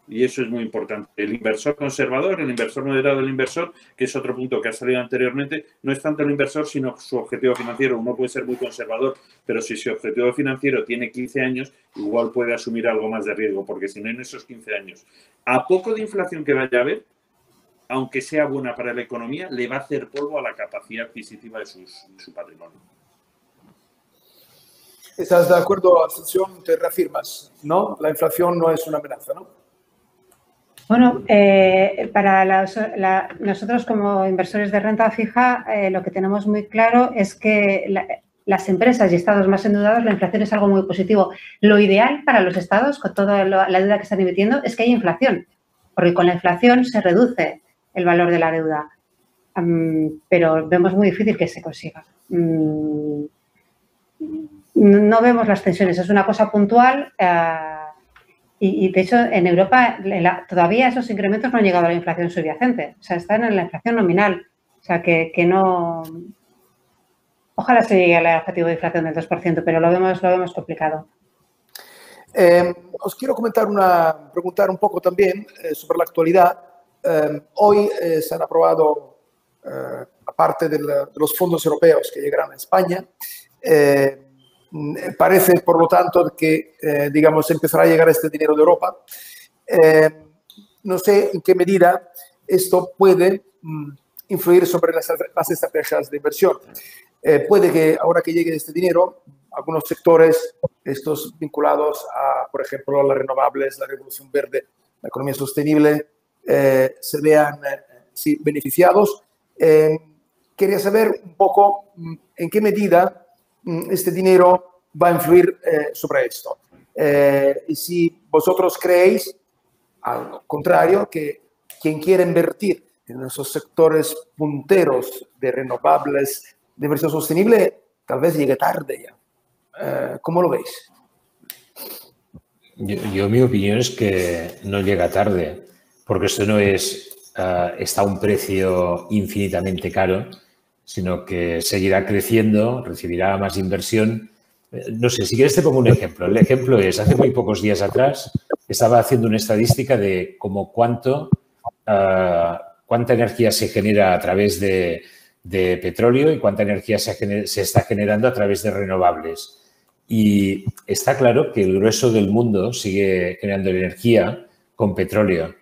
Y eso es muy importante. El inversor conservador, el inversor moderado, el inversor, que es otro punto que ha salido anteriormente, no es tanto el inversor, sino su objetivo financiero. Uno puede ser muy conservador, pero si su objetivo financiero tiene 15 años, igual puede asumir algo más de riesgo, porque si no, en esos 15 años, a poco de inflación que vaya a haber, aunque sea buena para la economía, le va a hacer polvo a la capacidad adquisitiva de su patrimonio. ¿Estás de acuerdo, Ascensión? Te reafirmas, ¿no? La inflación no es una amenaza, ¿no? Bueno, para nosotros como inversores de renta fija, lo que tenemos muy claro es que las empresas y estados más endeudados, la inflación es algo muy positivo. Lo ideal para los estados, con toda la deuda que están emitiendo, es que haya inflación, porque con la inflación se reduce el valor de la deuda, pero vemos muy difícil que se consiga. No vemos las tensiones, es una cosa puntual. Y de hecho, en Europa todavía esos incrementos no han llegado a la inflación subyacente. O sea, están en la inflación nominal. O sea, que no... Ojalá se llegue al objetivo de inflación del 2%, pero lo vemos complicado. Os quiero preguntar un poco también sobre la actualidad. Hoy se han aprobado, aparte de los fondos europeos que llegarán a España, parece, por lo tanto, que, digamos, empezará a llegar este dinero de Europa. No sé en qué medida esto puede influir sobre las estrategias de inversión. Puede que ahora que llegue este dinero, algunos sectores, estos vinculados a, por ejemplo, las renovables, la revolución verde, la economía sostenible, se vean sí, beneficiados. Quería saber un poco en qué medida este dinero va a influir sobre esto. Y si vosotros creéis, al contrario, que quien quiere invertir en esos sectores punteros de renovables, de inversión sostenible, tal vez llegue tarde ya. ¿Cómo lo veis? Mi opinión es que no llega tarde, porque esto no es, está a un precio infinitamente caro, sino que seguirá creciendo, recibirá más inversión. No sé, si quieres te pongo un ejemplo. El ejemplo es, hace muy pocos días atrás estaba haciendo una estadística de como cuánta energía se genera a través de petróleo y cuánta energía se está generando a través de renovables. Y está claro que el grueso del mundo sigue generando energía con petróleo,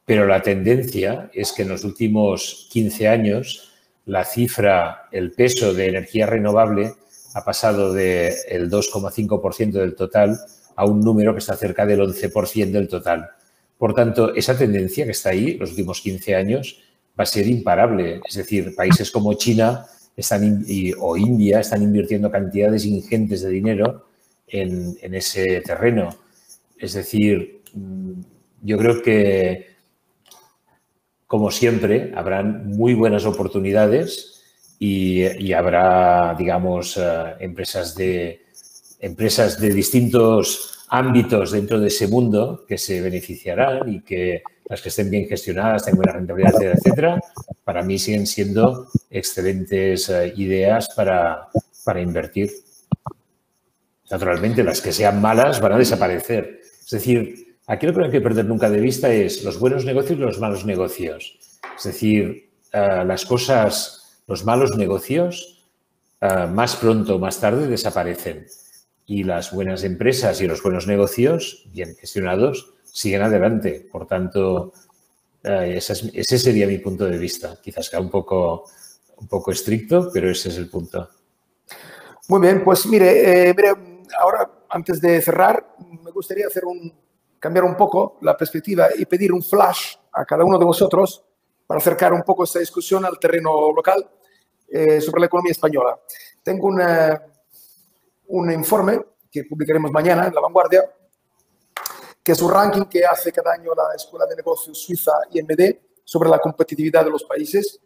pero la tendencia es que en los últimos 15 años la cifra, el peso de energía renovable ha pasado del 2,5% del total a un número que está cerca del 11% del total. Por tanto, esa tendencia que está ahí los últimos 15 años va a ser imparable. Es decir, países como China o India están invirtiendo cantidades ingentes de dinero en ese terreno. Es decir, yo creo que, como siempre, habrán muy buenas oportunidades y habrá, digamos, empresas de distintos ámbitos dentro de ese mundo que se beneficiarán y que las que estén bien gestionadas, tengan buena rentabilidad, etcétera, etcétera, para mí siguen siendo excelentes ideas para invertir. Naturalmente, las que sean malas van a desaparecer. Es decir, aquí lo que no hay que perder nunca de vista es los buenos negocios y los malos negocios. Es decir, los malos negocios, más pronto o más tarde desaparecen. Y las buenas empresas y los buenos negocios, bien gestionados, siguen adelante. Por tanto, ese sería mi punto de vista. Quizás sea un poco estricto, pero ese es el punto. Muy bien, pues mire, ahora antes de cerrar, me gustaría cambiar un poco la perspectiva y pedir un flash a cada uno de vosotros para acercar un poco esta discusión al terreno local sobre la economía española. Tengo un informe que publicaremos mañana en La Vanguardia, que es un ranking que hace cada año la Escuela de Negocios Suiza IMD sobre la competitividad de los países.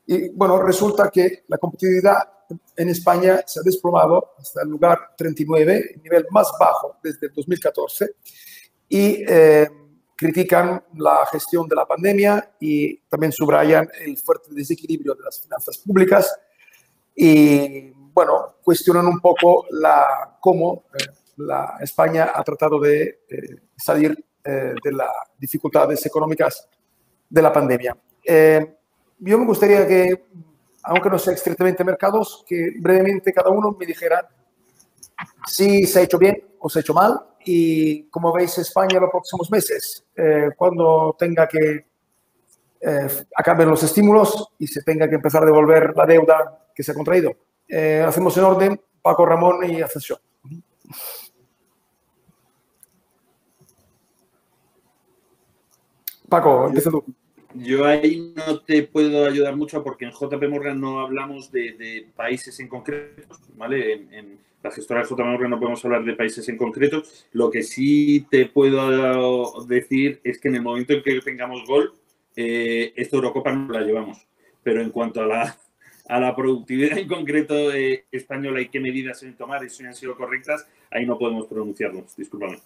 Y, bueno, resulta que la competitividad en España se ha desplomado hasta el lugar 39, el nivel más bajo desde el 2014. Y critican la gestión de la pandemia y también subrayan el fuerte desequilibrio de las finanzas públicas y, bueno, cuestionan un poco cómo la España ha tratado de salir de las dificultades económicas de la pandemia. Yo me gustaría que, aunque no sea estrictamente mercados, que brevemente cada uno me dijera si se ha hecho bien o se ha hecho mal y cómo veis España en los próximos meses, cuando tenga que acaben los estímulos y se tenga que empezar a devolver la deuda que se ha contraído. Hacemos en orden, Paco, Ramón y Ascensión. Paco, empieza tú. Yo ahí no te puedo ayudar mucho porque en JP Morgan no hablamos de países en concreto, ¿vale? En la gestora de JP Morgan no podemos hablar de países en concreto. Lo que sí te puedo decir es que en el momento en que tengamos gol, esta Eurocopa no la llevamos. Pero en cuanto a la productividad en concreto española y qué medidas se han tomado y si han sido correctas, ahí no podemos pronunciarnos. Discúlpame.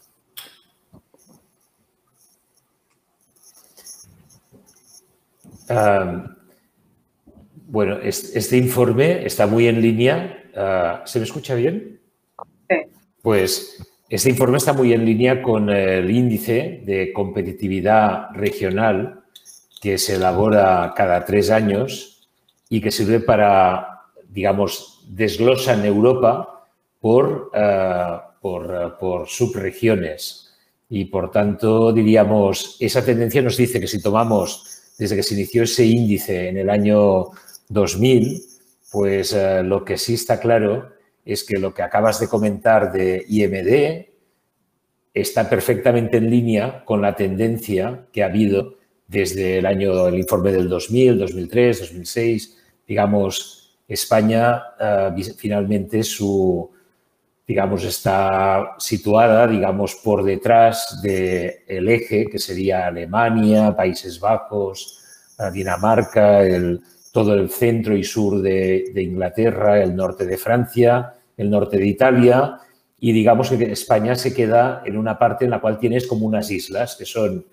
Bueno, este informe está muy en línea. ¿Se me escucha bien? Sí. Pues este informe está muy en línea con el índice de competitividad regional que se elabora cada 3 años y que sirve para, digamos, desglosa en Europa por subregiones. Y, por tanto, diríamos, esa tendencia nos dice que si tomamos desde que se inició ese índice en el año 2000, pues lo que sí está claro es que lo que acabas de comentar de IMD está perfectamente en línea con la tendencia que ha habido desde el informe del 2000, 2003, 2006. Digamos, España finalmente está situada, digamos, por detrás del eje que sería Alemania, Países Bajos, Dinamarca, todo el centro y sur de Inglaterra, el norte de Francia, el norte de Italia y digamos que España se queda en una parte en la cual tienes como unas islas que son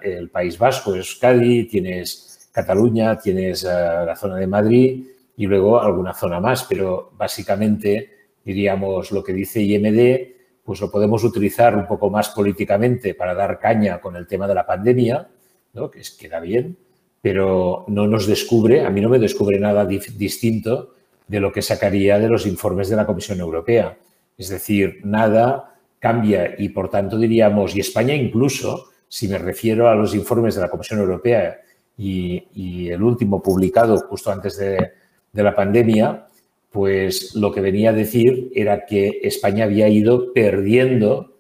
el País Vasco, Euskadi, tienes Cataluña, tienes la zona de Madrid y luego alguna zona más, pero básicamente diríamos lo que dice IMD, pues lo podemos utilizar un poco más políticamente para dar caña con el tema de la pandemia, ¿no? Que queda bien, pero no nos descubre, a mí no me descubre nada distinto de lo que sacaría de los informes de la Comisión Europea. Es decir, nada cambia y, por tanto, diríamos, y España incluso, si me refiero a los informes de la Comisión Europea y el último publicado justo antes de la pandemia, pues lo que venía a decir era que España había ido perdiendo,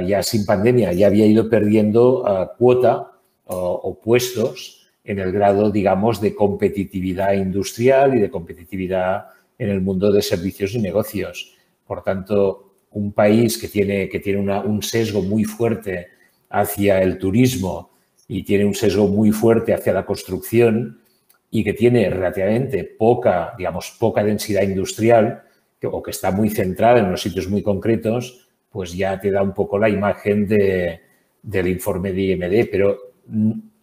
ya sin pandemia, ya había ido perdiendo cuota o puestos en el grado, digamos, de competitividad industrial y de competitividad en el mundo de servicios y negocios. Por tanto, un país que tiene un sesgo muy fuerte hacia el turismo y tiene un sesgo muy fuerte hacia la construcción y que tiene relativamente poca densidad industrial o que está muy centrada en unos sitios muy concretos, pues ya te da un poco la imagen del informe de IMD. Pero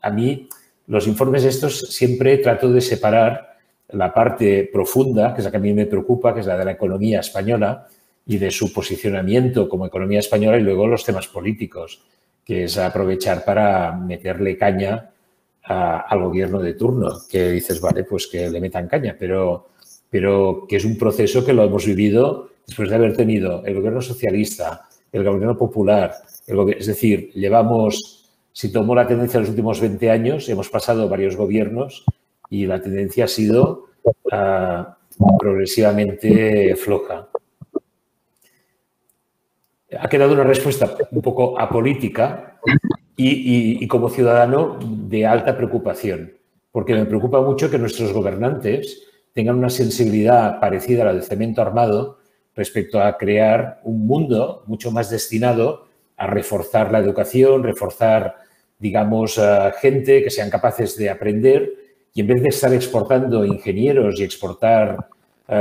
a mí los informes estos siempre trato de separar la parte profunda, que es la que a mí me preocupa, que es la de la economía española y de su posicionamiento como economía española, y luego los temas políticos, que es aprovechar para meterle caña al gobierno de turno, que dices, vale, pues que le metan caña, pero que es un proceso que lo hemos vivido después de haber tenido el gobierno socialista, el gobierno popular, es decir, llevamos, si tomo la tendencia de los últimos 20 años, hemos pasado varios gobiernos y la tendencia ha sido progresivamente floja. Ha quedado una respuesta un poco apolítica y como ciudadano de alta preocupación, porque me preocupa mucho que nuestros gobernantes tengan una sensibilidad parecida a la del cemento armado respecto a crear un mundo mucho más destinado a reforzar la educación, reforzar, digamos, gente que sean capaces de aprender y en vez de estar exportando ingenieros y exportar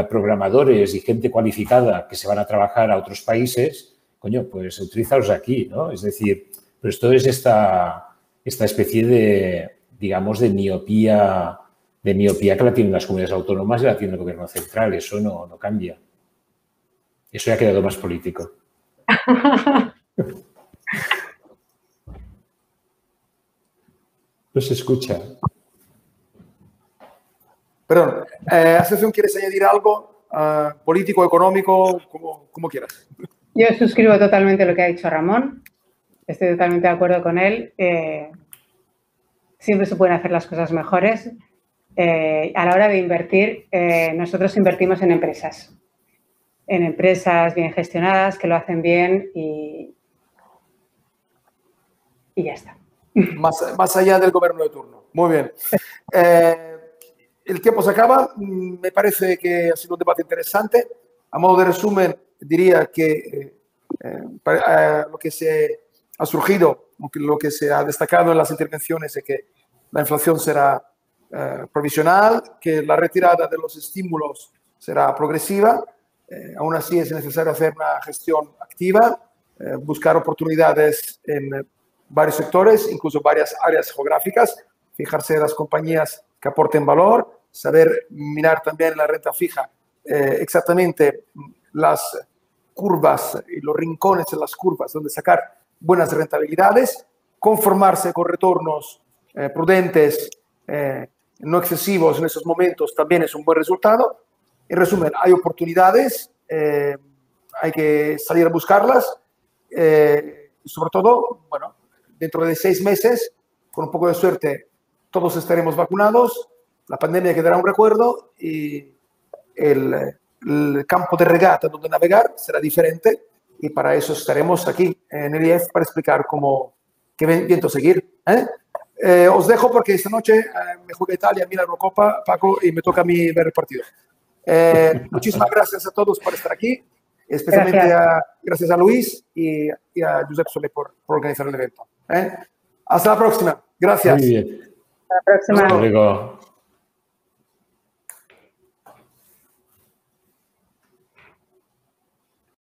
programadores y gente cualificada que se van a trabajar a otros países, coño, pues utilízalos aquí, ¿no? Es decir, Pero esto es esta especie de, digamos, de miopía que la tienen las comunidades autónomas y la tiene el gobierno central. Eso no cambia. Eso ya ha quedado más político. No se escucha. Perdón, Ascensión, ¿quieres añadir algo político, económico, como quieras? Yo suscribo totalmente lo que ha dicho Ramón. Estoy totalmente de acuerdo con él. Siempre se pueden hacer las cosas mejores. A la hora de invertir, nosotros invertimos en empresas bien gestionadas, que lo hacen bien y ya está. Más allá del gobierno de turno. Muy bien. El tiempo se acaba. Me parece que ha sido un debate interesante. A modo de resumen, diría que lo que se ha surgido, lo que se ha destacado en las intervenciones es que la inflación será provisional, que la retirada de los estímulos será progresiva. Aún así es necesario hacer una gestión activa, buscar oportunidades en varios sectores, incluso varias áreas geográficas, fijarse en las compañías que aporten valor, saber mirar también la renta fija, exactamente las curvas y los rincones en las curvas donde sacar buenas rentabilidades, conformarse con retornos prudentes, no excesivos en esos momentos, también es un buen resultado. En resumen, hay oportunidades, hay que salir a buscarlas y sobre todo, bueno, dentro de 6 meses, con un poco de suerte, todos estaremos vacunados, la pandemia quedará un recuerdo y el campo de regata donde navegar será diferente y para eso estaremos aquí en el IEF para explicar qué viento seguir. Os dejo porque esta noche me juega Italia, mira la Eurocopa, Paco, y me toca a mí ver el partido. Muchísimas gracias a todos por estar aquí, especialmente gracias a Luis y a Josep Solé por organizar el evento. Hasta la próxima. Gracias. Muy bien. Hasta la próxima. Hasta luego.